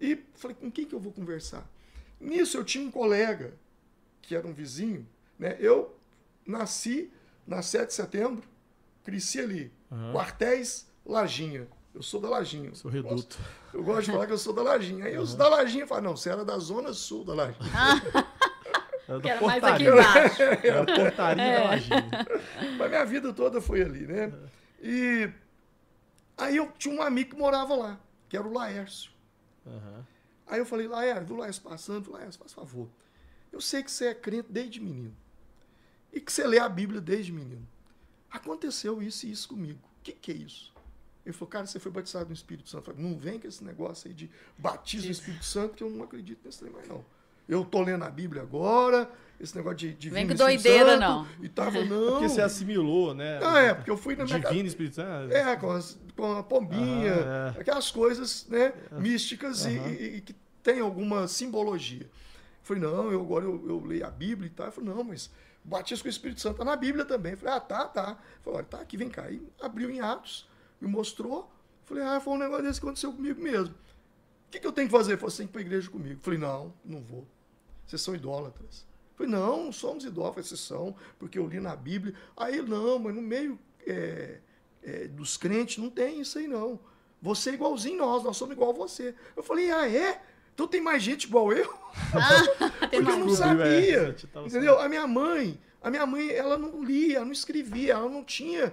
E falei, com quem que eu vou conversar? Nisso eu tinha um colega, que era um vizinho, né? Eu nasci na 7 de setembro, cresci ali, Quartéis, Lajinha. Eu sou da Lajinha. Sou reduto. Eu gosto de falar que eu sou da Lajinha. Aí os da Lajinha falam, não, você era da zona sul da Lajinha. Que era mais aqui embaixo. Era a portaria da Lajinha. Mas minha vida toda foi ali, né? E aí eu tinha um amigo que morava lá, que era o Laércio. Aí eu falei, Laércio, viu o Laércio passando? Laércio, faz favor. Eu sei que você é crente desde menino. E que você lê a Bíblia desde menino. Aconteceu isso e isso comigo. O que é isso? Ele falou, cara, você foi batizado no Espírito Santo. Eu falei, não vem com esse negócio aí de batismo no Espírito Santo, que eu não acredito nesse trem mais, não. Eu tô lendo a Bíblia agora, esse negócio de vem Divino com Espírito doideira, Santo, não. E tava, não. Porque você assimilou, né? Porque eu fui na minha Divino Espírito Santo. com a pombinha, aquelas coisas, né, místicas e que tem alguma simbologia. Eu falei, não, agora eu leio a Bíblia e tal. Eu falei, não, mas o batismo com o Espírito Santo tá na Bíblia também. Eu falei, tá. Eu falei, olha, tá aqui, vem cá. E abriu em Atos, me mostrou. Eu falei, foi um negócio desse que aconteceu comigo mesmo. O que eu tenho que fazer? Ele falou, você tem que ir para a igreja comigo. Eu falei, não vou. Vocês são idólatras. Eu falei, não somos idólatras, vocês são, porque eu li na Bíblia. Aí, não, mas no meio dos crentes não tem isso aí, não. Você é igualzinho nós somos igual a você. Eu falei, é? Então tem mais gente igual eu? Porque eu não sabia. Entendeu? A minha mãe, ela não lia, ela não escrevia, ela não tinha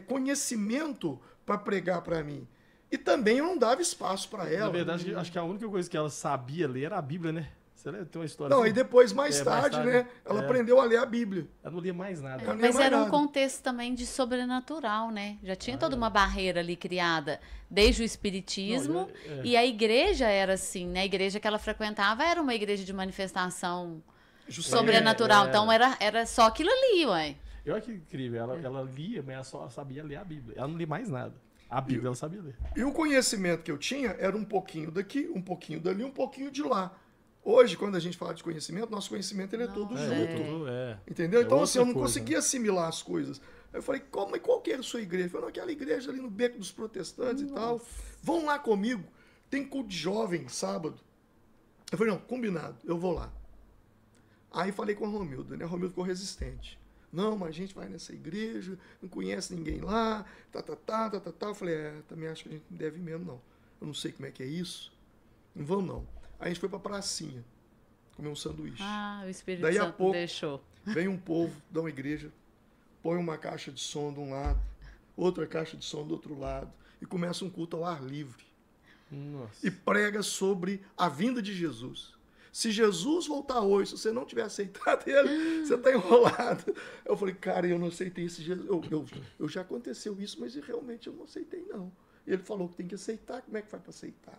conhecimento para pregar para mim. E também eu não dava espaço para ela. Na verdade, acho que a única coisa que ela sabia ler era a Bíblia, né? Você lembra? Tem uma história Não, assim? e depois, mais tarde, né? Ela aprendeu a ler a Bíblia. Ela não lia mais nada. Mas era um contexto também de sobrenatural, né? Já tinha toda uma barreira ali criada desde o espiritismo. E a igreja era assim, né? A igreja que ela frequentava era uma igreja de manifestação sobrenatural. Então era só aquilo ali, ué. Eu acho que incrível. Ela lia, mas ela só sabia ler a Bíblia. Ela não lia mais nada. A Bíblia ela sabia ler. E o conhecimento que eu tinha era um pouquinho daqui, um pouquinho dali, um pouquinho de lá. Hoje, quando a gente fala de conhecimento, nosso conhecimento ele é todo junto. Entendeu? Então, assim, eu não conseguia assimilar as coisas. Aí eu falei, qual que era a sua igreja? Eu falei, aquela igreja ali no Beco dos Protestantes e tal. Vão lá comigo. Tem culto de jovem, sábado. Eu falei, não, combinado, eu vou lá. Aí falei com a Romilda, né? A Romilda ficou resistente. Não, mas a gente vai nessa igreja, não conhece ninguém lá, Eu falei, também acho que a gente não deve mesmo, não. Eu não sei como é que é isso. Não vamos, não. Aí a gente foi pra pracinha, comer um sanduíche. O Espírito Daí Santo a pouco, deixou. Vem um povo da uma igreja, põe uma caixa de som de um lado, outra caixa de som do outro lado, e começa um culto ao ar livre. Nossa. E prega sobre a vinda de Jesus. Se Jesus voltar hoje, se você não tiver aceitado ele, você está enrolado. Eu falei, cara, eu não aceitei esse Jesus. Eu já aconteceu isso, mas realmente eu não aceitei, não. Ele falou que tem que aceitar. Como é que vai para aceitar?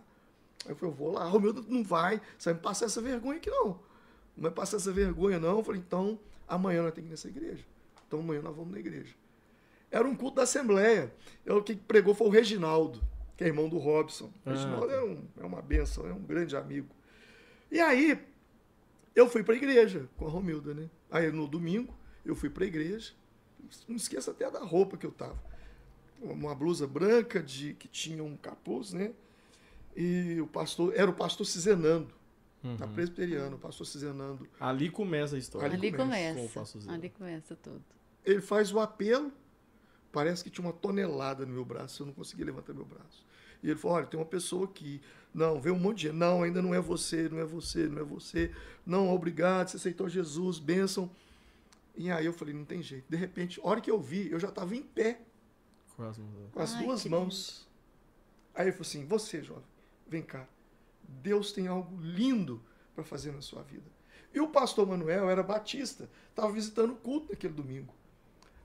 Aí eu falei, eu vou lá. Romildo, não vai. Você vai me passar essa vergonha aqui, não. Não vai passar essa vergonha, não. Eu falei, então, amanhã nós temos que ir nessa igreja. Então, amanhã nós vamos na igreja. Era um culto da Assembleia. Quem pregou foi o Reginaldo, que é irmão do Robson. O Reginaldo é uma bênção, é um grande amigo. E aí, eu fui para a igreja com a Romilda, né? Aí, no domingo, eu fui para a igreja. Não esqueça até da roupa que eu tava. uma blusa branca que tinha um capuz, né? E era o pastor Cizenando, na Presbiteriana, o pastor Cizenando. Ali começa a história. Ali começa. Com o pastor Zé. Ali começa tudo. Ele faz o apelo, parece que tinha uma tonelada no meu braço, eu não conseguia levantar meu braço. E ele falou, olha, tem uma pessoa aqui. Não, veio um monte de gente. Não, ainda não é você, não é você, não é você. Não, obrigado, você aceitou Jesus, bênção. E aí eu falei, não tem jeito. De repente, a hora que eu vi, eu já estava em pé, com as duas mãos. Aí ele falou assim, você, jovem, vem cá. Deus tem algo lindo para fazer na sua vida. E o pastor Manuel era batista, estava visitando o culto naquele domingo.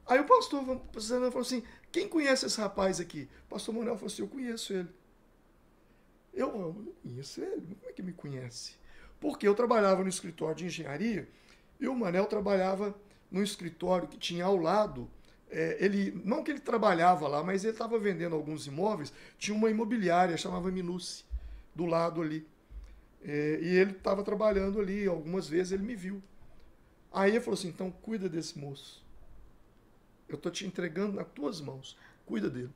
Aí o pastor falou assim, quem conhece esse rapaz aqui? O pastor Manuel falou assim, eu conheço ele. Eu não conheço ele, como é que me conhece? Porque eu trabalhava no escritório de engenharia e o Manel trabalhava num escritório que tinha ao lado, não que ele trabalhava lá, mas ele estava vendendo alguns imóveis, tinha uma imobiliária, chamava Minuce, do lado ali. E ele estava trabalhando ali, algumas vezes ele me viu. Aí ele falou assim, então cuida desse moço. Eu estou te entregando nas tuas mãos, cuida dele.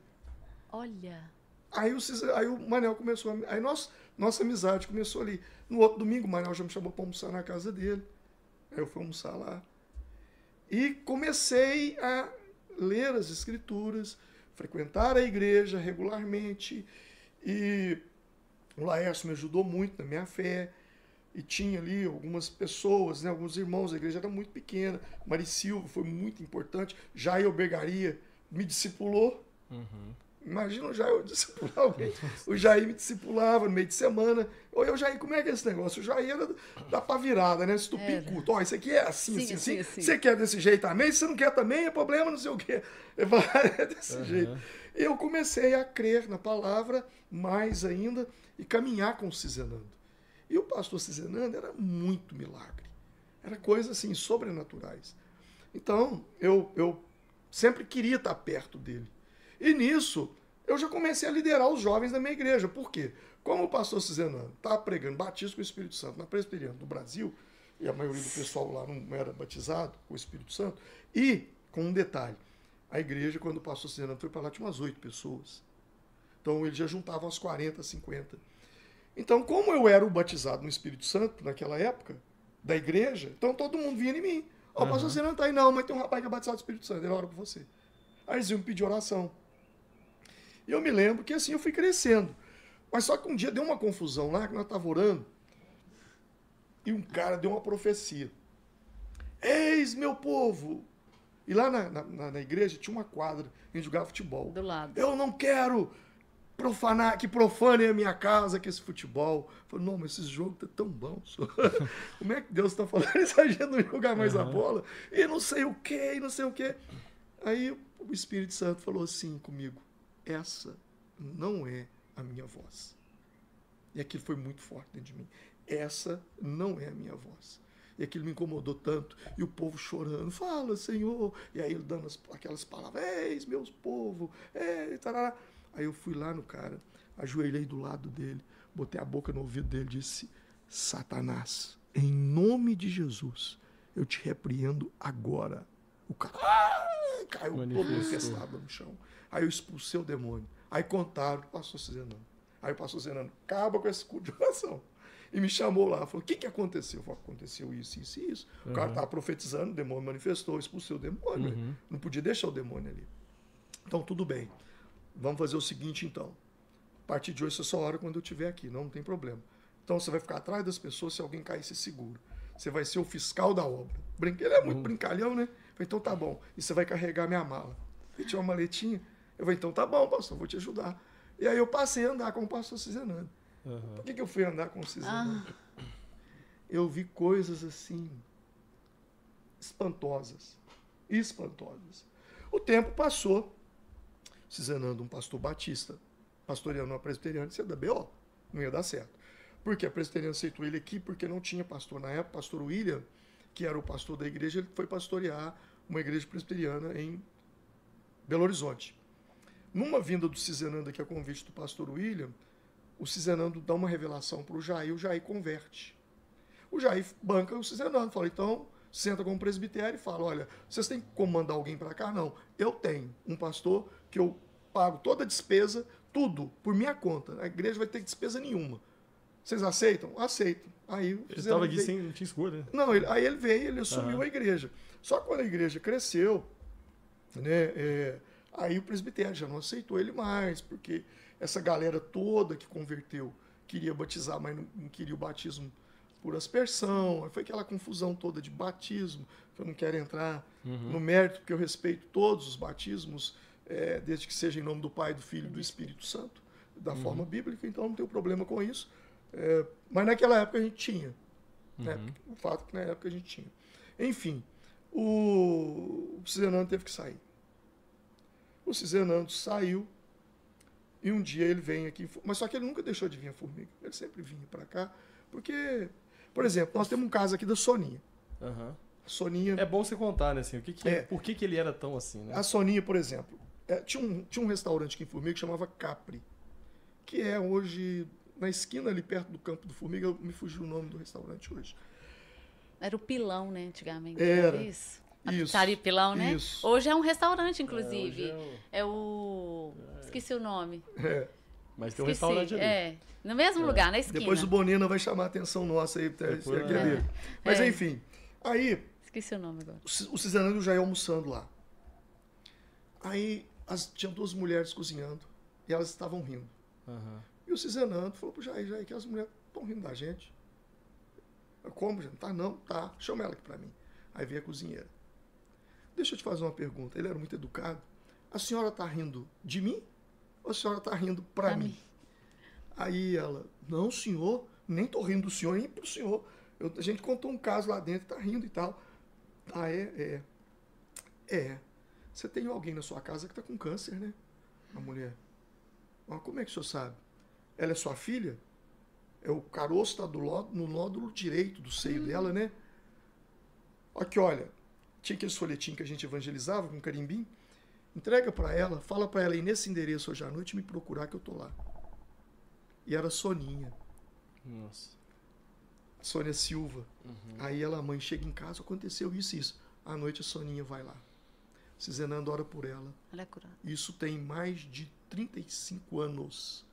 Olha. Aí o Manel começou, aí nossa amizade começou ali. No outro domingo o Manel já me chamou para almoçar na casa dele. Aí eu fui almoçar lá. E comecei a ler as escrituras, frequentar a igreja regularmente. E o Laércio me ajudou muito na minha fé. E tinha ali algumas pessoas, né, alguns irmãos, a igreja era muito pequena. Mari Silva foi muito importante. Jair Albergaria me discipulou. Imagina o Jair discipular alguém. O Jair me discipulava no meio de semana. Oi, Jair, como é que é esse negócio? O Jair era da pá virada, né? Estupim-culto. Ó, isso aqui é assim, Sim, assim, sim, assim. sim. Você quer desse jeito também? Se você não quer também, é problema, não sei o quê. É desse jeito. Eu comecei a crer na palavra mais ainda e caminhar com o Cizenando. E o pastor Cizenando era muito milagre. Era coisas assim, sobrenaturais. Então, eu sempre queria estar perto dele. E nisso, eu já comecei a liderar os jovens da minha igreja. Por quê? Como o pastor Cizenando estava pregando batismo com o Espírito Santo na Presbiteriana do Brasil, e a maioria do pessoal lá não era batizado com o Espírito Santo, e, com um detalhe, a igreja, quando o pastor Cizenando foi para lá, tinha umas 8 pessoas. Então, ele já juntava umas 40, 50. Então, como eu era o batizado no Espírito Santo naquela época, da igreja, então todo mundo vinha em mim. Ó, o pastor Cizenando está aí, não, mas tem um rapaz que é batizado no Espírito Santo, ele ora por você. Aí eles iam me pedir oração. E eu me lembro que assim eu fui crescendo. Mas só que um dia deu uma confusão lá, que nós estávamos orando, e um cara deu uma profecia. Eis, meu povo! E lá na igreja tinha uma quadra, a gente jogava futebol. Do lado. Eu não quero que profanem a minha casa com esse futebol. Eu falei, não, mas esse jogo tá tão bom. Como é que Deus está falando isso? A gente não jogar mais a bola? E não sei o quê, e não sei o quê. Aí o Espírito Santo falou assim comigo, essa não é a minha voz. E aquilo foi muito forte dentro de mim. Essa não é a minha voz. E aquilo me incomodou tanto. E o povo chorando, fala, Senhor. E aí ele dando aquelas palavras, eis, meus povo, tarará. Aí eu fui lá no cara, ajoelhei do lado dele, botei a boca no ouvido dele e disse, Satanás, em nome de Jesus, eu te repreendo agora. O cara caiu todo infestado no chão. Aí eu expulsei o demônio. Aí contaram o pastor Cizenando. Aí o pastor Cizenando, acaba com esse culto de oração. E me chamou lá, falou, o que aconteceu? Eu falei, aconteceu isso, isso e isso. O cara estava profetizando, o demônio manifestou, expulsei o demônio. Não podia deixar o demônio ali. Então, tudo bem. Vamos fazer o seguinte, então. A partir de hoje, você só ora quando eu estiver aqui, não tem problema. Então, você vai ficar atrás das pessoas, se alguém cair, você segura. Você vai ser o fiscal da obra. Ele é muito brincalhão, né? Eu falei, então tá bom. E você vai carregar minha mala. Ele tinha uma maletinha. Eu falei, então tá bom, pastor, vou te ajudar. E aí eu passei a andar com o pastor Cizenando. Por que eu fui andar com o Cizenando? Eu vi coisas assim, espantosas. Espantosas. O tempo passou. Cizenando, um pastor batista, pastoreando uma presbiteriana, isso é da BO, não ia dar certo. Porque a presbiteriana aceitou ele aqui porque não tinha pastor na época. Pastor William, que era o pastor da igreja, ele foi pastorear uma igreja presbiteriana em Belo Horizonte. Numa vinda do Cizenando aqui a convite do pastor William, o Cizenando dá uma revelação para o Jair converte. O Jair banca o Cizenando, fala, então, senta com o presbitério e fala, olha, vocês têm como mandar alguém para cá? Não, eu tenho um pastor que eu pago toda a despesa, tudo, por minha conta. A igreja vai ter despesa nenhuma. Vocês aceitam? Aceitam. Aí Ele estava aqui veio... não tinha escolha, né? Não, aí ele veio, ele assumiu a igreja. Só que quando a igreja cresceu, né, aí o presbitério já não aceitou ele mais, porque essa galera toda que converteu queria batizar, mas não queria o batismo por aspersão. Aí foi aquela confusão toda de batismo, que eu não quero entrar no mérito, porque eu respeito todos os batismos, desde que seja em nome do Pai, do Filho e do Espírito Santo, da forma bíblica, então não tenho problema com isso. Mas naquela época a gente tinha. Né? O fato é que na época a gente tinha. Enfim, o Cisenando teve que sair. O Cisenando saiu e um dia ele vem aqui, mas só que ele nunca deixou de vir a Formiga. Ele sempre vinha para cá, porque, por exemplo, nós temos um caso aqui da Soninha. A Soninha... É bom você contar, né? Assim, por que ele era tão assim, né? A Soninha, por exemplo, tinha um restaurante aqui em Formiga que chamava Capri, que é hoje na esquina ali perto do Campo do Formiga, me fugiu o nome do restaurante hoje. Era o Pilão, né, antigamente. Era isso? A pizzaria Pilão, né? Isso. Hoje é um restaurante, inclusive. Esqueci o nome. Mas tem um restaurante ali. No mesmo lugar, na esquina. Depois o Bonina vai chamar a atenção nossa aí. Mas enfim, aí... Esqueci o nome agora. O Cisenando já ia almoçando lá. Aí tinha duas mulheres cozinhando e elas estavam rindo. E o Cisenando falou pro Jair, que as mulheres estão rindo da gente. Como, gente? Tá, não, tá. Chama ela aqui pra mim. Aí veio a cozinheira. Deixa eu te fazer uma pergunta. Ele era muito educado. A senhora tá rindo de mim ou a senhora tá rindo pra mim? Aí ela, não, senhor, nem tô rindo do senhor, nem pro senhor. A gente contou um caso lá dentro, tá rindo e tal. Ah, Você tem alguém na sua casa que tá com câncer, né? A mulher. Mas como é que o senhor sabe? Ela é sua filha? O caroço está no nódulo direito do seio dela, né? Aqui, olha, tinha aqueles folhetinhos que a gente evangelizava com carimbim. Entrega para ela, fala para ela ir nesse endereço hoje à noite me procurar que eu tô lá. E era Soninha. Nossa. Sônia Silva. Aí a mãe chega em casa, aconteceu isso e isso. À noite a Soninha vai lá. Cisenando ora por ela. Ela é curada. Isso tem mais de 35 anos.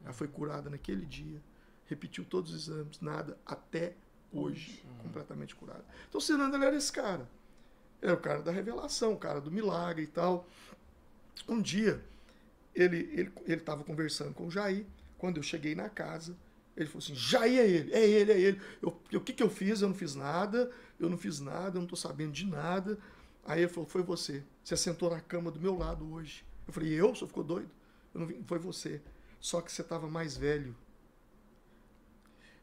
Ela foi curada naquele dia. Repetiu todos os exames, nada, até hoje, completamente curada. Então o Cisenando era esse cara. Era o cara da revelação, o cara do milagre e tal. Um dia, ele estava conversando com o Jair. Quando eu cheguei na casa, ele falou assim, Jair é ele. O que eu fiz? Eu não fiz nada, eu não estou sabendo de nada. Aí ele falou, foi você. Você sentou na cama do meu lado hoje. Eu falei, eu? O senhor ficou doido? Eu não vi, foi você. Só que você estava mais velho.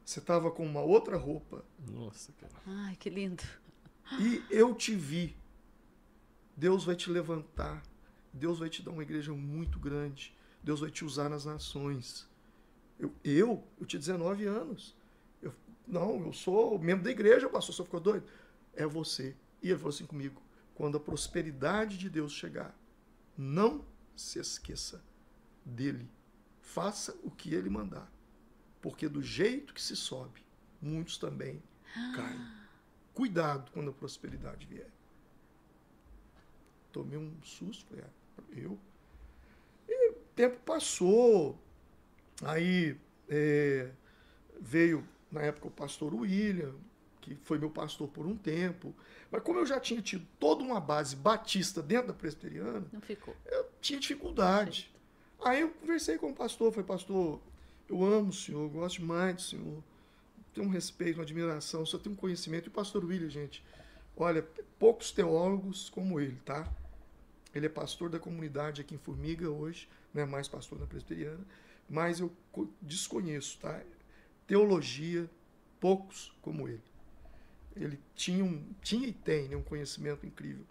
Você estava com uma outra roupa. Nossa, cara. Ai, que lindo. E eu te vi. Deus vai te levantar. Deus vai te dar uma igreja muito grande. Deus vai te usar nas nações. Eu tinha 19 anos. Eu sou membro da igreja, pastor, o senhor ficou doido? É você. E ele falou assim comigo, quando a prosperidade de Deus chegar, não se esqueça dele. Faça o que ele mandar. Porque do jeito que se sobe, muitos também caem. Cuidado quando a prosperidade vier. Tomei um susto, falei, eu? E o tempo passou. Aí veio, na época, o pastor William, que foi meu pastor por um tempo. Mas como eu já tinha tido toda uma base batista dentro da presbiteriana, não ficou. Eu tinha dificuldade. Aí eu conversei com o pastor, falei, pastor, eu amo o senhor, eu gosto demais do senhor, tenho um respeito, uma admiração, o senhor tem um conhecimento. E o pastor William, gente, olha, poucos teólogos como ele, tá? Ele é pastor da comunidade aqui em Formiga hoje, não é mais pastor da presbiteriana, mas eu desconheço, tá? Teologia, poucos como ele. Ele tinha e tem, né, um conhecimento incrível.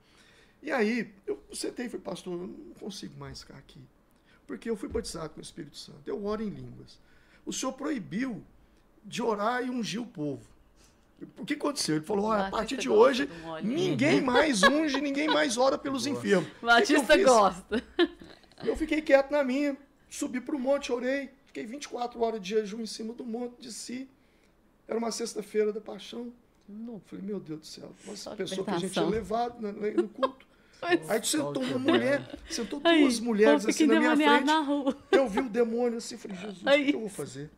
E aí, eu sentei e falei, pastor, eu não consigo mais ficar aqui. Porque eu fui batizado com o Espírito Santo. Eu oro em línguas. O senhor proibiu de orar e ungir o povo. O que aconteceu? Ele falou, a partir de hoje, ninguém mais unge, ninguém mais ora pelos enfermos. Batista gosta. Eu fiquei quieto na minha, subi para o monte, orei, fiquei 24 horas de jejum em cima do monte, desci. Era uma sexta-feira da paixão. Falei, meu Deus do céu, uma pessoa que a gente tinha levado no culto. Aí sentou uma mulher, sentou duas mulheres assim na minha frente. Na rua. Eu vi o demônio assim, falei, Jesus, o que eu vou fazer?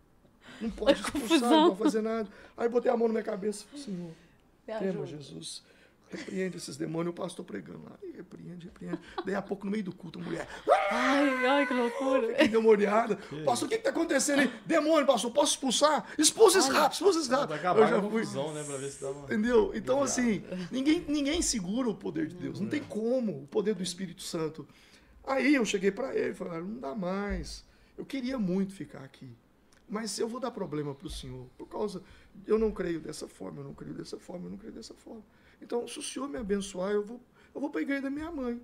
Não pode expulsar, não pode fazer nada. Aí botei a mão na minha cabeça e falei, Senhor, tema Jesus, repreende esses demônios. O pastor pregando lá, repreende. Daí a pouco, no meio do culto, a mulher, Ai, que loucura. fiquei demoniada. Pastor, o que está acontecendo aí? Demônio, pastor, posso expulsar? Expulsa esse rato, expulsa esse rato. Vai acabar a confusão, né, pra ver se dá uma... Entendeu? Então, assim, ninguém segura o poder de Deus. Não tem como, o poder do Espírito Santo. Aí eu cheguei para ele e falei, não dá mais. Eu queria muito ficar aqui. Mas eu vou dar problema para o senhor, por causa, eu não creio dessa forma, eu não creio dessa forma. Então, se o senhor me abençoar, eu vou para a igreja da minha mãe.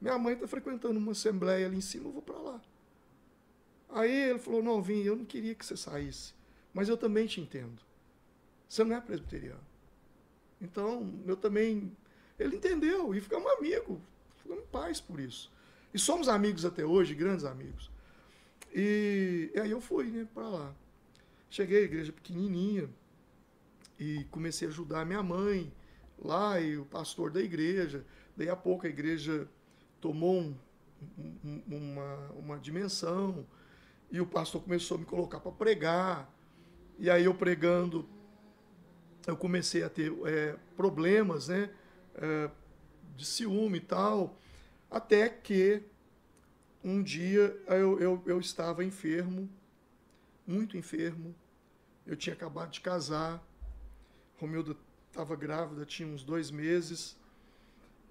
Minha mãe está frequentando uma assembleia ali em cima, eu vou para lá. Aí ele falou, não, Vim, eu não queria que você saísse, mas eu também te entendo. Você não é presbiteriano. Então, eu também... Ele entendeu e ficamos amigos, ficamos em paz por isso. E somos amigos até hoje, grandes amigos. E aí eu fui, né, para lá. Cheguei à igreja pequenininha e comecei a ajudar a minha mãe lá e o pastor da igreja. Daí a pouco a igreja tomou uma dimensão e o pastor começou a me colocar para pregar. E aí eu pregando, eu comecei a ter problemas, né, de ciúme e tal, até que um dia eu estava enfermo, muito enfermo. Eu tinha acabado de casar. Romilda estava grávida, tinha uns 2 meses.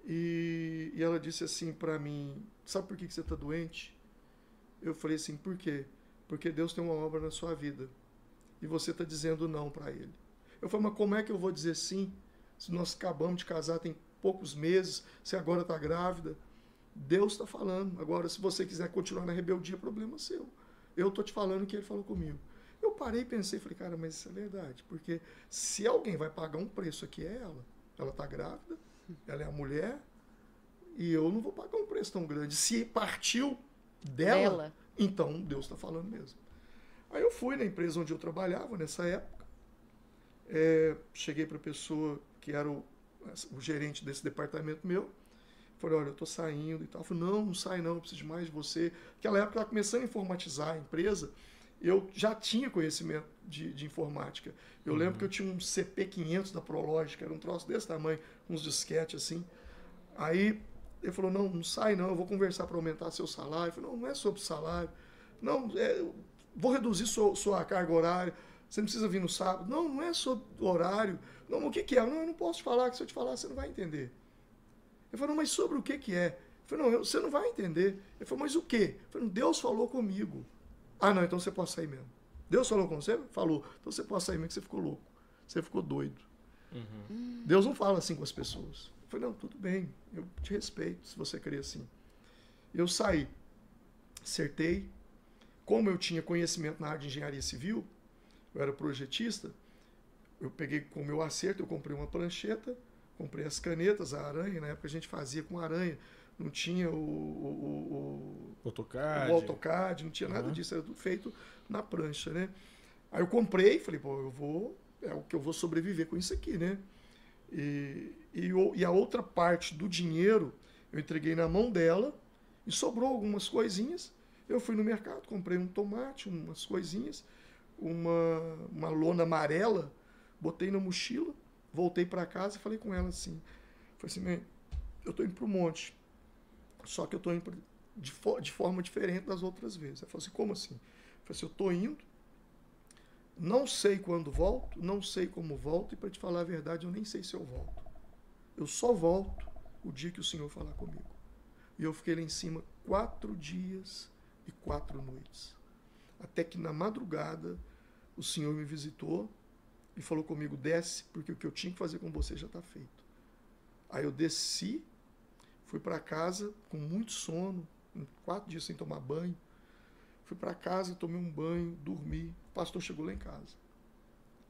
E ela disse assim para mim, sabe por que você está doente? Eu falei assim, por quê? Porque Deus tem uma obra na sua vida. E você está dizendo não para Ele. Eu falei, mas como é que eu vou dizer sim? Se nós acabamos de casar tem poucos meses, você agora está grávida. Deus está falando. Agora, se você quiser continuar na rebeldia, problema seu. Eu estou te falando que Ele falou comigo. Eu parei e pensei, falei, cara, mas isso é verdade. Porque se alguém vai pagar um preço aqui, é ela. Ela está grávida, ela é a mulher, e eu não vou pagar um preço tão grande. Se partiu dela, então Deus está falando mesmo. Aí eu fui na empresa onde eu trabalhava, nessa época. Cheguei para a pessoa que era o gerente desse departamento meu. Falei, olha, eu estou saindo e tal. Falei, não sai não, eu preciso mais de você. Naquela época eu estava começando a informatizar a empresa. Eu já tinha conhecimento de informática. Eu lembro que eu tinha um CP500 da Prologic, era um troço desse tamanho, uns disquetes assim. Aí ele falou, não sai não, eu vou conversar para aumentar seu salário. Eu falei, não é sobre salário. Não, vou reduzir sua carga horária. Você não precisa vir no sábado. Não é sobre horário. Não, o que é? Não, eu não posso te falar, que se eu te falar você não vai entender. Ele falou, mas sobre o que é? Eu falei, não, você não vai entender. Ele falou, mas o quê? Eu falei, Deus falou comigo. Ah, não, então você pode sair mesmo. Deus falou com você? Falou. Então você pode sair mesmo, que você ficou louco. Você ficou doido. Deus não fala assim com as pessoas. Eu falei, não, tudo bem, eu te respeito se você crê assim. Eu saí, acertei. Como eu tinha conhecimento na área de engenharia civil, eu era projetista, eu peguei com o meu acerto, eu comprei uma prancheta, comprei as canetas, a aranha, na época a gente fazia com aranha, não tinha o AutoCAD, não tinha nada disso, era tudo feito na prancha, né? Aí eu comprei, falei, pô, é o que eu vou sobreviver com isso aqui, né? E a outra parte do dinheiro eu entreguei na mão dela e sobrou algumas coisinhas. Eu fui no mercado, comprei um tomate, umas coisinhas, uma lona amarela, botei na mochila, voltei para casa e falei com ela assim, falei assim, mãe, eu tô indo pro monte, só que eu tô indo de forma diferente das outras vezes. Ela falou assim, como assim? Eu falei assim, eu tô indo, não sei quando volto, não sei como volto, e para te falar a verdade, eu nem sei se eu volto. Eu só volto o dia que o Senhor falar comigo. E eu fiquei lá em cima 4 dias e 4 noites. Até que na madrugada o Senhor me visitou e falou comigo, desce, porque o que eu tinha que fazer com você já está feito. Aí eu desci, fui para casa com muito sono, 4 dias sem tomar banho. Fui para casa, tomei um banho, dormi. O pastor chegou lá em casa.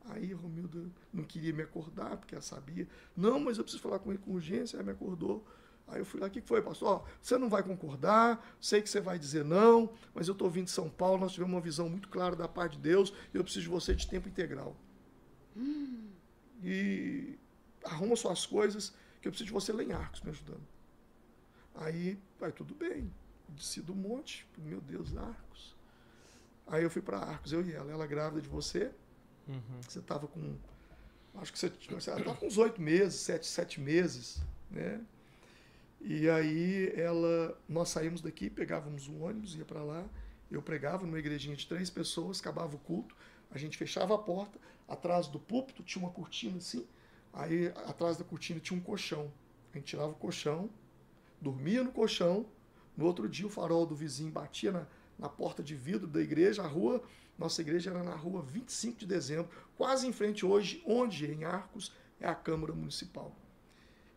Aí Romilda não queria me acordar, porque ela sabia. Não, mas eu preciso falar com ele com urgência. Aí me acordou. Aí eu fui lá, o que foi, pastor? Ó, você não vai concordar, sei que você vai dizer não, mas eu estou vindo de São Paulo, nós tivemos uma visão muito clara da parte de Deus e eu preciso de você de tempo integral. E arruma suas coisas, que eu preciso de você lá em Arcos me ajudando. Aí, tudo bem. Desci do monte, meu Deus, Arcos. Aí eu fui para Arcos, eu e ela grávida de você. Você estava com, acho que você estava com uns 8 meses, 7 meses, né? E aí nós saímos daqui, pegávamos um ônibus, ia para lá, eu pregava numa igrejinha de 3 pessoas, acabava o culto, a gente fechava a porta, atrás do púlpito tinha uma cortina assim, aí atrás da cortina tinha um colchão. A gente tirava o colchão, dormia no colchão, no outro dia o farol do vizinho batia na porta de vidro da igreja, nossa igreja era na rua 25 de dezembro, quase em frente hoje, onde em Arcos é a Câmara Municipal.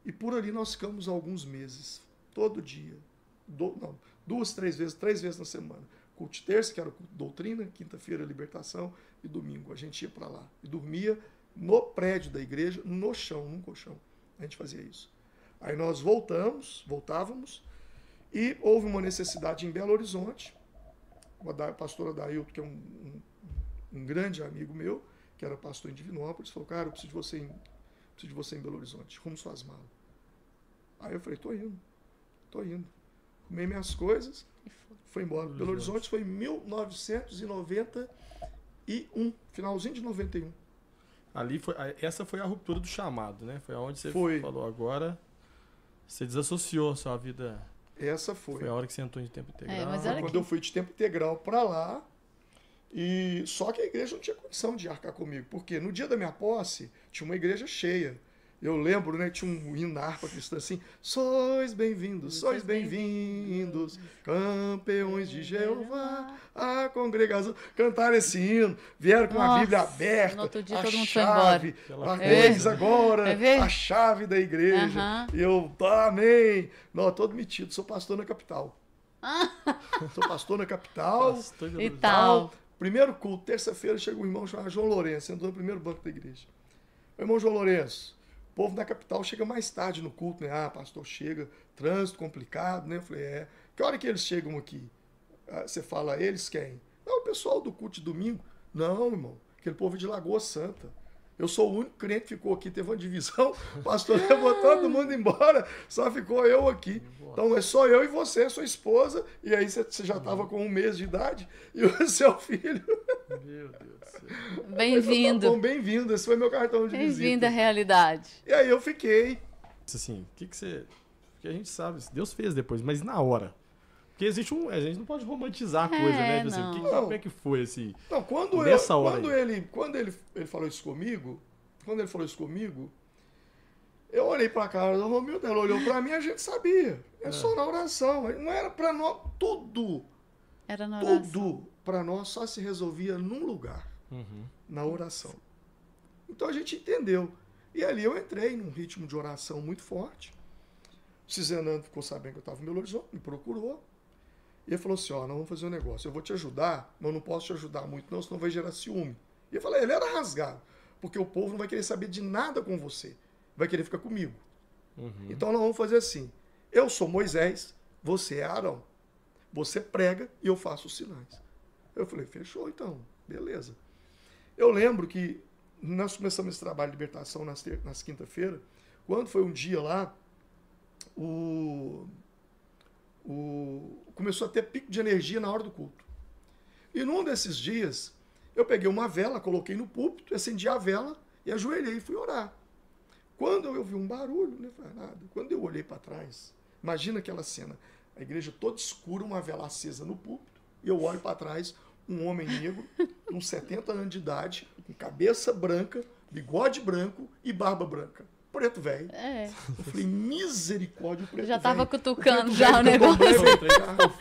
E por ali nós ficamos alguns meses, todo dia, 2, 3 vezes na semana. Culto de terça, que era o culto de doutrina, quinta-feira, libertação, e domingo a gente ia para lá. E dormia no prédio da igreja, no chão, num colchão. A gente fazia isso. Aí nós voltávamos, e houve uma necessidade em Belo Horizonte. A pastora Dailton, que é um grande amigo meu, que era pastor em Divinópolis, falou, cara, eu preciso de você em Belo Horizonte, rumo suas malas. Aí eu falei, tô indo. Arrumei minhas coisas, foi embora. Belo Horizonte foi em 1991, finalzinho de 91. Ali essa foi a ruptura do chamado, né? Foi aonde você falou agora, você desassociou a sua vida. Essa foi. Foi a hora que você entrou de tempo integral. Mas foi quando eu fui de tempo integral para lá. E só que a igreja não tinha condição de arcar comigo, porque no dia da minha posse tinha uma igreja cheia. Eu lembro, né, tinha um hino na harpa cristã assim, sois bem-vindos, campeões de Jeová, a congregação. Cantaram esse hino, vieram com a Bíblia aberta, no outro dia a todo mundo chave, a chave da igreja. E eu, amém. Não, todo metido, sou pastor na capital. Sou pastor na capital. E tal. Primeiro culto, terça-feira, chega um irmão chamado João Lourenço, sentou no primeiro banco da igreja. O irmão João Lourenço, o povo da capital chega mais tarde no culto, né? Ah, pastor, chega, trânsito complicado, né? Eu falei, que hora que eles chegam aqui? Você fala, eles quem? Não, o pessoal do culto de domingo. Não, irmão, aquele povo de Lagoa Santa. Eu sou o único crente que ficou aqui, teve uma divisão, o pastor levou todo mundo embora, só ficou eu aqui. Então é só eu e você, sua esposa, e aí você já estava com 1 mês de idade, e o seu filho. Meu Deus do céu. Bem-vindo. Tá bom, bem-vindo, esse foi meu cartão de visita. Bem-vindo à realidade. E aí eu fiquei. Assim, o que você... Porque a gente sabe, Deus fez depois, mas na hora... Porque existe a gente não pode romantizar a coisa, né? Tipo assim, como é que foi assim? Não, quando ele falou isso comigo, eu olhei para a cara do Romildo, ela olhou para mim, a gente sabia. É só na oração. Não era para nós, tudo. Era na oração. Tudo para nós só se resolvia num lugar, na oração. Então a gente entendeu. E ali eu entrei num ritmo de oração muito forte. O Cizenando ficou sabendo que eu estava em Belo Horizonte, me procurou. E ele falou assim, nós vamos fazer um negócio, eu vou te ajudar, mas eu não posso te ajudar muito não, senão vai gerar ciúme. E eu falei, ele era rasgado, porque o povo não vai querer saber de nada com você, vai querer ficar comigo. Então nós vamos fazer assim, eu sou Moisés, você é Arão, você prega e eu faço os sinais. Eu falei, fechou então, beleza. Eu lembro que nós começamos esse trabalho de libertação nas quinta-feiras, quando foi um dia lá, começou a ter pico de energia na hora do culto. E num desses dias, eu peguei uma vela, coloquei no púlpito, acendi a vela e ajoelhei e fui orar. Quando eu ouvi um barulho, não foi nada. Quando eu olhei para trás, imagina aquela cena, a igreja toda escura, uma vela acesa no púlpito, e eu olho para trás, um homem negro, com 70 anos de idade, com cabeça branca, bigode branco e barba branca. Preto velho. Eu falei, misericórdia, o preto velho. Já tava cutucando já o negócio.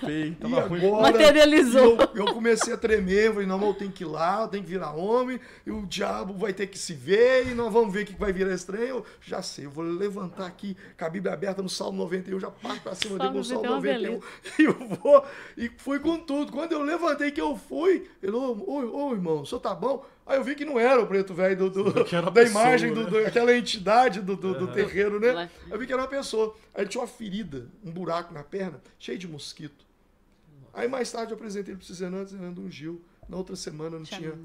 E agora, materializou. Eu comecei a tremer, falei, não, eu tenho que ir lá, eu tenho que virar homem, e o diabo vai ter que se ver, e nós vamos ver o que vai virar estranho. Eu já sei, eu vou levantar aqui com a Bíblia aberta no Salmo 91, já passo pra cima dele no Salmo 91, e eu vou, e fui com tudo. Quando eu levantei que eu fui, ele, ô irmão, o senhor tá bom? Aí eu vi que não era o preto velho da imagem, né? Aquela entidade do terreiro, né? Eu vi que era uma pessoa. Aí ele tinha uma ferida, um buraco na perna, cheio de mosquito. Aí mais tarde eu apresentei para o Zenando ungiu. Na outra semana não tinha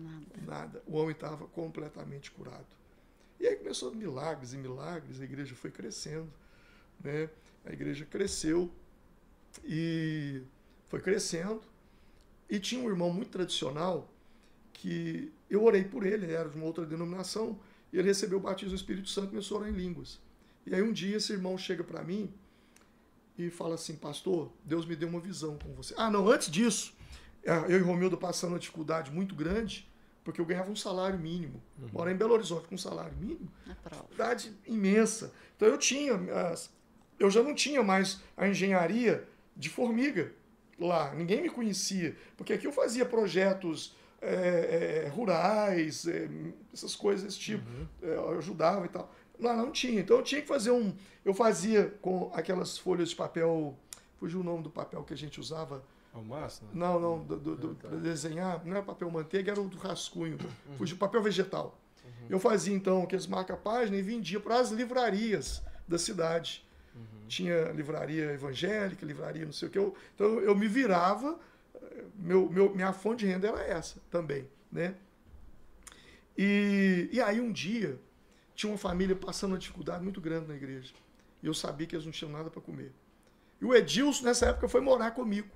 nada. O homem estava completamente curado. E aí começou milagres e milagres, a igreja foi crescendo, né? A igreja cresceu e foi crescendo. E tinha um irmão muito tradicional que eu orei por ele, ele era de uma outra denominação, e ele recebeu o batismo do Espírito Santo e começou a orar em línguas. E aí um dia esse irmão chega para mim e fala assim, pastor, Deus me deu uma visão com você. Ah, não, antes disso, eu e Romildo passando uma dificuldade muito grande, porque eu ganhava um salário mínimo. Moro em Belo Horizonte com um salário mínimo, dificuldade imensa. Então eu já não tinha mais a engenharia de formiga lá, ninguém me conhecia, porque aqui eu fazia projetos rurais, essas coisas desse tipo, eu ajudava e tal. Lá não tinha, então eu tinha que fazer eu fazia com aquelas folhas de papel, fugiu o nome do papel que a gente usava. Almaço? Né? Não, para desenhar, não era papel manteiga, era o do rascunho, fugiu papel vegetal. Eu fazia então aqueles marca-página e vendia para as livrarias da cidade. Tinha livraria evangélica, livraria não sei o que. Então eu me virava, minha fonte de renda era essa também, né? E aí um dia tinha uma família passando uma dificuldade muito grande na igreja. E eu sabia que eles não tinham nada para comer. E o Edilson, nessa época, foi morar comigo.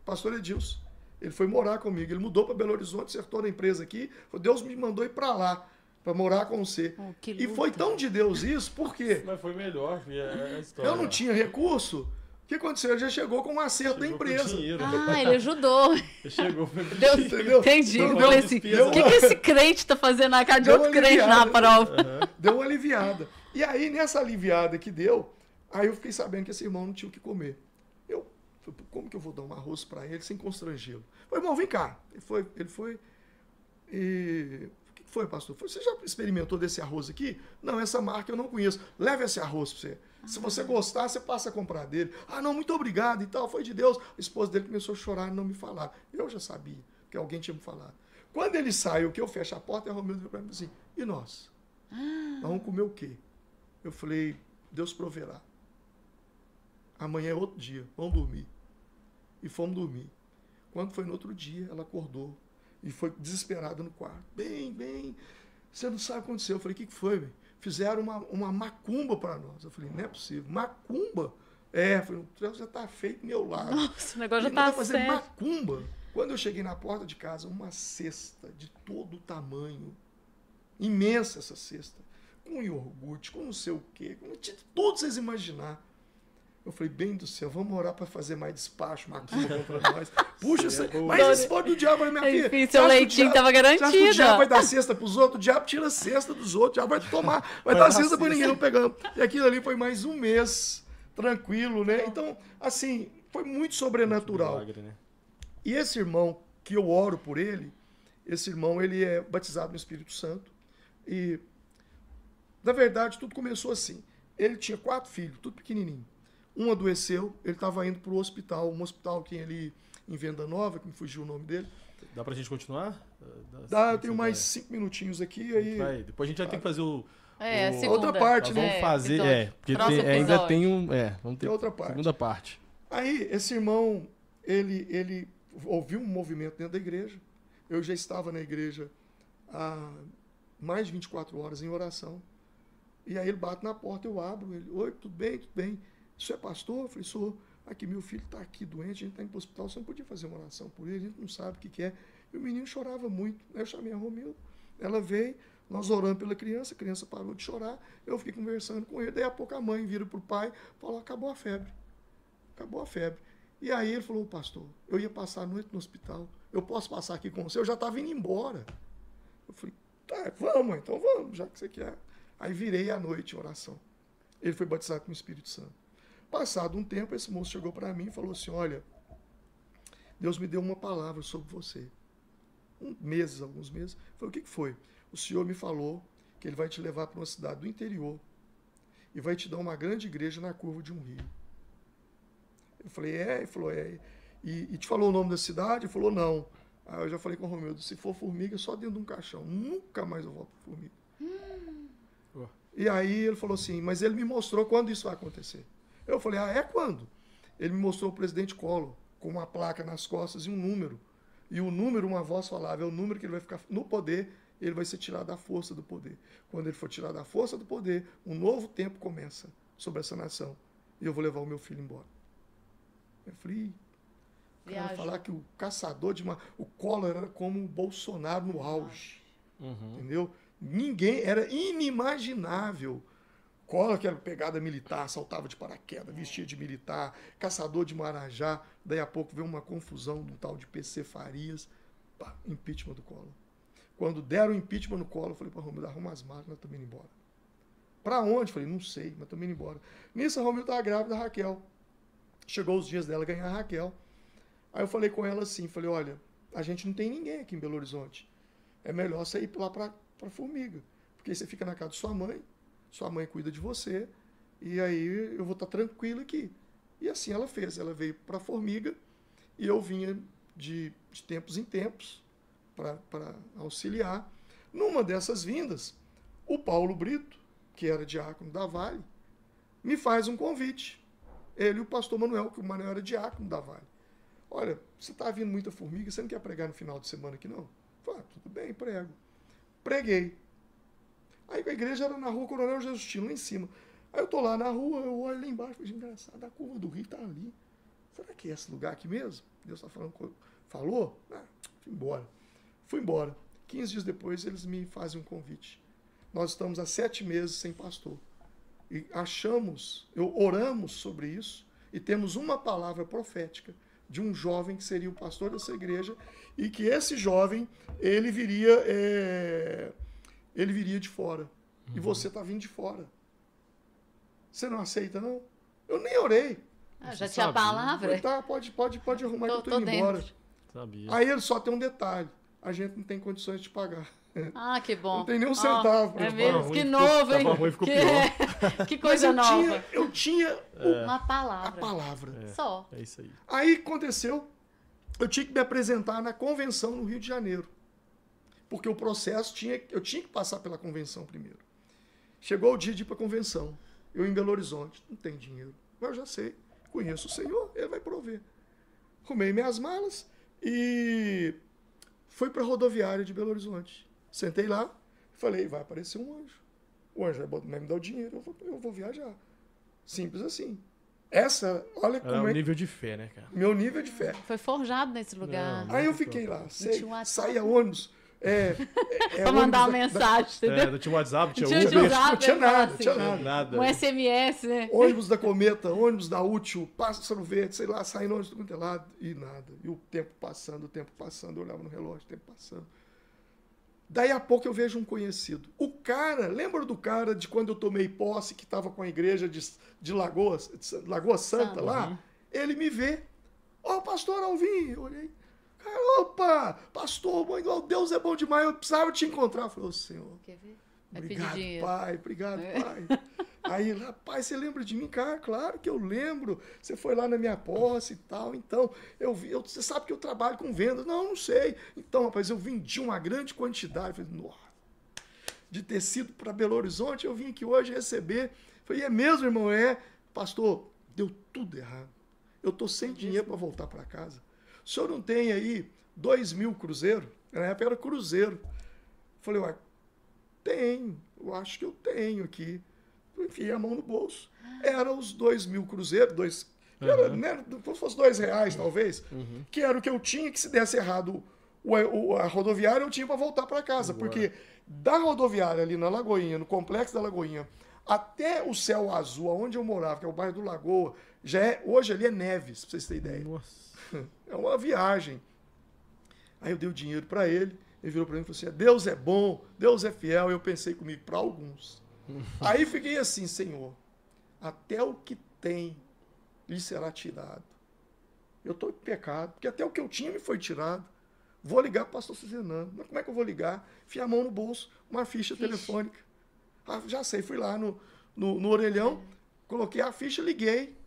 O pastor Edilson. Ele foi morar comigo. Ele mudou para Belo Horizonte, acertou na empresa aqui. Deus me mandou ir para lá, para morar com você. E foi tão de Deus isso, por quê? Mas foi melhor, a história. Eu não tinha recurso. O que aconteceu? Ele já chegou com um acerto da empresa. Ele ajudou. Ele chegou. Deus, entendi. Eu falei assim, o que esse crente está fazendo na casa de outro crente na prova? Deu uma aliviada. E aí, nessa aliviada que deu, aí eu fiquei sabendo que esse irmão não tinha o que comer. Como que eu vou dar um arroz para ele sem constrangê-lo? Falei, irmão, vem cá. Ele foi e... O que foi, pastor? Você já experimentou desse arroz aqui? Não, essa marca eu não conheço. Leve esse arroz para você. Se você gostar, você passa a comprar dele. Ah, não, muito obrigado e tal, foi de Deus. A esposa dele começou a chorar e não me falar. Eu já sabia que alguém tinha me falado. Quando ele saiu, que eu fecho a porta, a Romildo veio para mim assim, e nós? Nós vamos comer o quê? Eu falei, Deus proverá. Amanhã é outro dia, vamos dormir. E fomos dormir. Quando foi no outro dia, ela acordou e foi desesperada no quarto. Bem, você não sabe o que aconteceu. Eu falei, o que foi, bem? Fizeram uma macumba para nós. Eu falei, não é possível. Macumba? Eu falei, o troço já está feito do meu lado. Nossa, o negócio já está fazendo macumba. Quando eu cheguei na porta de casa, uma cesta de todo o tamanho. Imensa essa cesta. Com iogurte, com não sei o quê. Com tudo vocês imaginar. Eu falei, bem do céu, vamos orar para fazer mais despacho, macumba contra nós. Puxa, mas esse pode do diabo, minha filha. Enfim, seu leitinho estava garantido. O diabo vai dar cesta para os outros, o diabo tira a cesta dos outros, o diabo vai tomar, vai dar cesta para ninguém não pegando. E aquilo ali foi mais um mês, tranquilo, né? Então, assim, foi muito sobrenatural. Milagre, né? E esse irmão, que eu oro por ele, esse irmão, ele é batizado no Espírito Santo. E, na verdade, tudo começou assim. Ele tinha 4 filhos, tudo pequenininho. Um adoeceu, ele estava indo para o hospital, um hospital que ele em Venda Nova, que me fugiu o nome dele. Dá pra gente continuar? Dá, eu tenho mais 5 minutinos aqui. Aí... Depois a gente vai ter que fazer outra parte, né? Vamos fazer, porque ainda tem vamos ter outra parte. Segunda parte. Aí, esse irmão, ele ouviu um movimento dentro da igreja. Eu já estava na igreja há mais de 24 horas em oração. E aí ele bate na porta, eu abro, ele, oi, tudo bem, tudo bem. Isso é pastor? Eu falei, sou. Aqui, meu filho está aqui doente, a gente está indo para o hospital, você não podia fazer uma oração por ele, a gente não sabe o que é. E o menino chorava muito. Aí eu chamei a Romildo, ela veio, nós oramos pela criança, a criança parou de chorar, eu fiquei conversando com ele, daí a pouco a mãe vira para o pai, falou, acabou a febre. Acabou a febre. E aí ele falou, pastor, eu ia passar a noite no hospital, eu posso passar aqui com você? Eu já estava indo embora. Eu falei, tá, vamos, então vamos, já que você quer. Aí virei à noite em oração. Ele foi batizado com o Espírito Santo. Passado um tempo, esse moço chegou para mim e falou assim, olha, Deus me deu uma palavra sobre você. Alguns meses. Eu falei, o que foi? O Senhor me falou que Ele vai te levar para uma cidade do interior e vai te dar uma grande igreja na curva de um rio. Eu falei, Ele falou, E te falou o nome da cidade? Ele falou, não. Aí eu já falei com o Romildo, se for formiga, só dentro de um caixão. Nunca mais eu volto para formiga. E aí ele falou assim, mas ele me mostrou quando isso vai acontecer. Eu falei, é quando? Ele me mostrou o presidente Collor, com uma placa nas costas e um número. E o número, uma voz falava, é o número que ele vai ficar no poder, ele vai ser tirado da força do poder. Quando ele for tirado da força do poder, um novo tempo começa sobre essa nação. e eu vou levar o meu filho embora. Eu falei, cara, falar que o caçador de... O Collor era como o Bolsonaro no auge. Entendeu? Ninguém... Era inimaginável. Collor, que era pegada militar, saltava de paraquedas, vestia de militar, caçador de Marajá. Daí a pouco veio uma confusão de um tal de PC Farias. Pá, impeachment do Collor. Quando deram o impeachment no Collor, eu falei para Romildo, arruma as malas, nós estamos indo embora. Para onde? Eu falei, não sei, mas estamos indo embora. Nisso a Romildo estava grávida da Raquel. Chegou os dias dela ganhar a Raquel. Aí eu falei com ela assim, falei, olha, a gente não tem ninguém aqui em Belo Horizonte. É melhor você ir lá para Formiga. Porque aí você fica na casa de sua mãe cuida de você, e aí eu vou estar tranquilo aqui. E assim ela fez. Ela veio para Formiga, e eu vinha de tempos em tempos para auxiliar. Numa dessas vindas, o Paulo Brito, que era diácono da Vale, me faz um convite. Ele e o pastor Manuel, que o Manuel era diácono da Vale. Olha, você está vindo muita Formiga, você não quer pregar no final de semana aqui, não? Eu falei, tudo bem, prego. Preguei. Aí a igreja era na rua Coronel Justino, lá em cima. Aí eu tô lá na rua, eu olho lá embaixo, falei, engraçado, a curva do rio tá ali. Será que é esse lugar aqui mesmo? Deus está falando, falou? Ah, fui embora. 15 dias depois, eles me fazem um convite. Nós estamos há 7 meses sem pastor. E oramos sobre isso, e temos uma palavra profética de um jovem que seria o pastor dessa igreja, e que esse jovem, ele viria de fora. E você está vindo de fora. Você não aceita, não? Eu nem orei. Já tinha a palavra? Falei, tá, pode arrumar que eu estou indo embora. Sabia. Aí ele só tem um detalhe. A gente não tem condições de pagar. Ah, que bom. Não tem nenhum centavo. É mesmo? Que novo, hein? Que coisa nova. Eu tinha uma palavra. A palavra. Só. É isso aí. Aí aconteceu, eu tinha que me apresentar na convenção no Rio de Janeiro. Porque o processo eu tinha que passar pela convenção primeiro. Chegou o dia de ir para a convenção. Eu em Belo Horizonte, não tem dinheiro. Mas eu já sei, conheço o Senhor, Ele vai prover. Arrumei minhas malas e fui para a rodoviária de Belo Horizonte. Sentei lá, falei, vai aparecer um anjo. O anjo vai me dar o dinheiro, eu vou viajar. Simples assim. Olha como é o nível de fé, né, cara? Meu nível de fé. Foi forjado nesse lugar. Aí eu fiquei lá, saía ônibus. Pra mandar uma mensagem, entendeu? Não tinha WhatsApp, tinha Uber. Não tinha nada. Um SMS, né? Ônibus da Cometa, ônibus da Útil, Pássaro Verde, sei lá, saindo ônibus do quanto é lado, e nada. E o tempo passando, eu olhava no relógio, o tempo passando. Daí a pouco eu vejo um conhecido. O cara, lembra do cara de quando eu tomei posse, que estava com a igreja de Lagoa Santa lá? Ele me vê. Ó, pastor Alvim. Eu olhei. Opa, pastor, Deus é bom demais, eu precisava te encontrar. Eu falei, ô Senhor, quer ver? Obrigado, pai, obrigado, pai. Aí, rapaz, você lembra de mim? Cara, claro que eu lembro. Você foi lá na minha posse e tal. Então, você sabe que eu trabalho com vendas. Não sei. Então, rapaz, eu vendi uma grande quantidade. Eu falei, nossa, de tecido para Belo Horizonte, eu vim aqui hoje receber. Eu falei, é mesmo, irmão? É. Pastor, deu tudo errado. Eu estou sem dinheiro para voltar para casa. O senhor não tem aí 2.000 cruzeiros? Na época era cruzeiro. Eu falei, ué, tenho. Eu acho que eu tenho aqui. Eu enfiei a mão no bolso. Era os 2.000 cruzeiros, né, se fosse R$2, talvez, que era o que eu tinha, que se desse errado a rodoviária, eu tinha para voltar para casa. Porque da rodoviária ali na Lagoinha, no Complexo da Lagoinha, até o Céu Azul, onde eu morava, que é o bairro do Lagoa, hoje ali é Neves, para vocês terem ideia. Nossa. É uma viagem. Aí eu dei o dinheiro para ele, ele virou para mim e falou assim, Deus é bom, Deus é fiel. Eu pensei comigo, para alguns. Aí fiquei assim, Senhor, até o que tem lhe será tirado. Eu estou em pecado, porque até o que eu tinha me foi tirado. Vou ligar para o pastor Cizenano. Mas como é que eu vou ligar? Enfiei a mão no bolso, uma ficha telefônica. Ah, já sei, fui lá no orelhão, coloquei a ficha, liguei.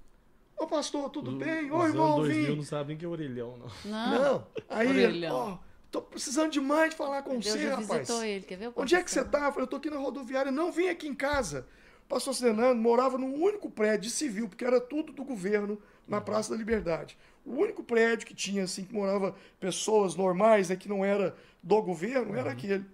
Ô pastor, tudo bem? Oi, irmão, 2000 não sabem que é orelhão, não. Não. Aí, tô precisando demais de falar com você, rapaz. Ele, quer ver? Onde é que você tá? Eu falei, eu tô aqui na rodoviária. Não, vim aqui em casa. O pastor Fernando morava num único prédio de civil, porque era tudo do governo, na Praça da Liberdade. O único prédio que tinha, assim, que morava pessoas normais, que não era do governo, era aquele.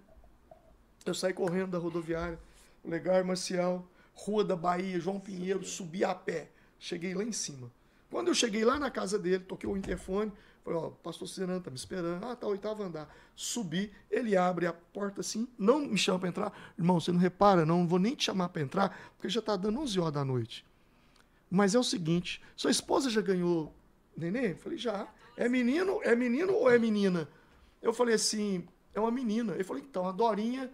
Eu saí correndo da rodoviária, Legar Marcial, Rua da Bahia, João Pinheiro, subi a pé. Cheguei lá em cima. Quando eu cheguei lá na casa dele, toquei o interfone, falei, ó, o pastor Serano tá me esperando. Ah, tá, 8º andar. Subi, ele abre a porta assim, não me chama para entrar. Irmão, você não repara, não vou nem te chamar para entrar, porque já tá dando 11 horas da noite. Mas é o seguinte, sua esposa já ganhou neném? Eu falei, já. É menino ou é menina? Eu falei assim, é uma menina. Ele falou, então, a Dorinha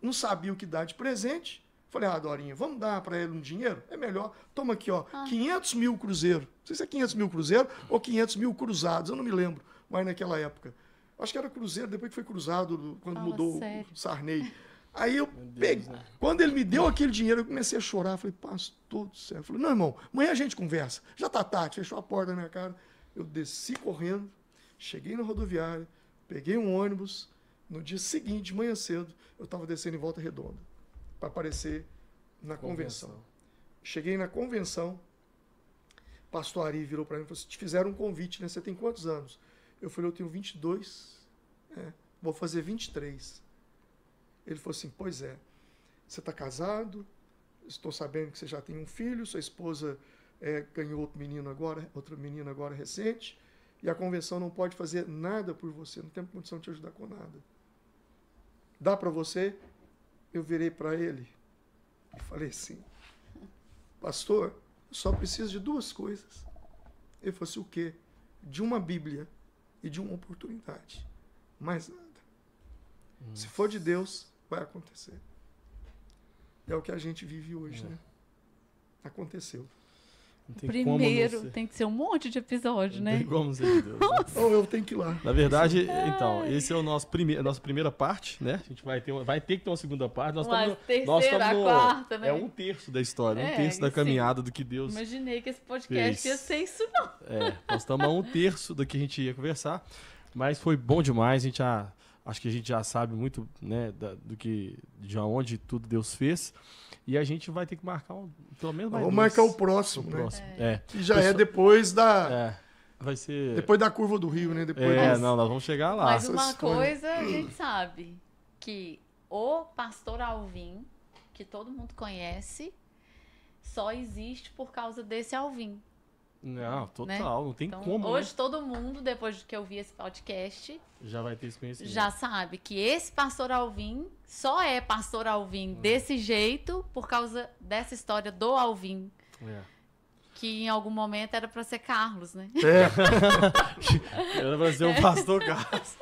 não sabia o que dar de presente. Falei, Dorinha, vamos dar para ele um dinheiro? É melhor. Toma aqui, ó, 500 mil cruzeiros. Não sei se é 500 mil cruzeiros ou 500 mil cruzados, eu não me lembro. Mas naquela época. Acho que era cruzeiro, depois que foi cruzado, quando mudou o Sarney. Aí eu peguei. Né? Quando ele me deu aquele dinheiro, eu comecei a chorar. Falei, pastor do céu. Falei, não, irmão, amanhã a gente conversa. Já tá tarde, fechou a porta na minha cara. Eu desci correndo, cheguei na rodoviária, peguei um ônibus. No dia seguinte, de manhã cedo, eu estava descendo em Volta Redonda para aparecer na convenção. Cheguei na convenção, pastor Ari virou para mim e falou assim, te fizeram um convite, né? Você tem quantos anos? Eu falei, eu tenho 22, vou fazer 23. Ele falou assim, pois é, você está casado, estou sabendo que você já tem um filho, sua esposa ganhou outra menina agora recente, e a convenção não pode fazer nada por você, não tem condição de te ajudar com nada. Dá para você? Eu virei para ele e falei assim, pastor, eu só preciso de 2 coisas. Ele falou assim, o quê? De uma Bíblia e de uma oportunidade. Mais nada. Se for de Deus, vai acontecer. É o que a gente vive hoje, né? Aconteceu. Primeiro, tem que ser um monte de episódio, né? Não tem como ser de Deus. Né? Ou eu tenho que ir lá. Na verdade, então, esse é a nossa primeira parte, né? A gente vai ter que ter uma segunda parte. Nós terceira, quarta, né? É 1/3 da história, 1/3 da caminhada do que Deus Imaginei que esse podcast ia ser isso, não. Nós estamos a 1/3 do que a gente ia conversar, mas foi bom demais. Acho que a gente já sabe muito, né, de onde tudo Deus fez. E a gente vai ter que marcar pelo menos mais. Vamos marcar o próximo, né? Que já é depois da. Vai ser. Depois da curva do Rio, né? Nós vamos chegar lá. Mas uma coisa a gente sabe: que o pastor Alvim, que todo mundo conhece, só existe por causa desse Alvim. Não, total, né? Não tem então, como. Hoje né? todo mundo, depois que eu vi esse podcast, já vai ter esse conhecimento. Já sabe que esse pastor Alvim só é pastor Alvim desse jeito por causa dessa história do Alvim. Que em algum momento era para ser Carlos, né? Era para ser o pastor Carlos.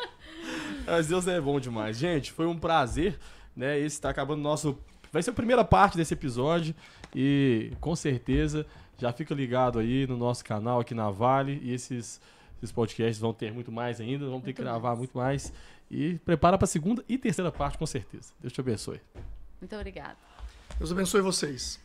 Mas Deus é bom demais. Gente, foi um prazer, né? Esse está acabando o nosso... Vai ser a primeira parte desse episódio e com certeza já fica ligado aí no nosso canal aqui na Vale e esses podcasts vão ter muito mais ainda, vamos ter que gravar muito mais e prepara para a segunda e terceira parte com certeza. Deus te abençoe. Muito obrigada. Deus abençoe vocês.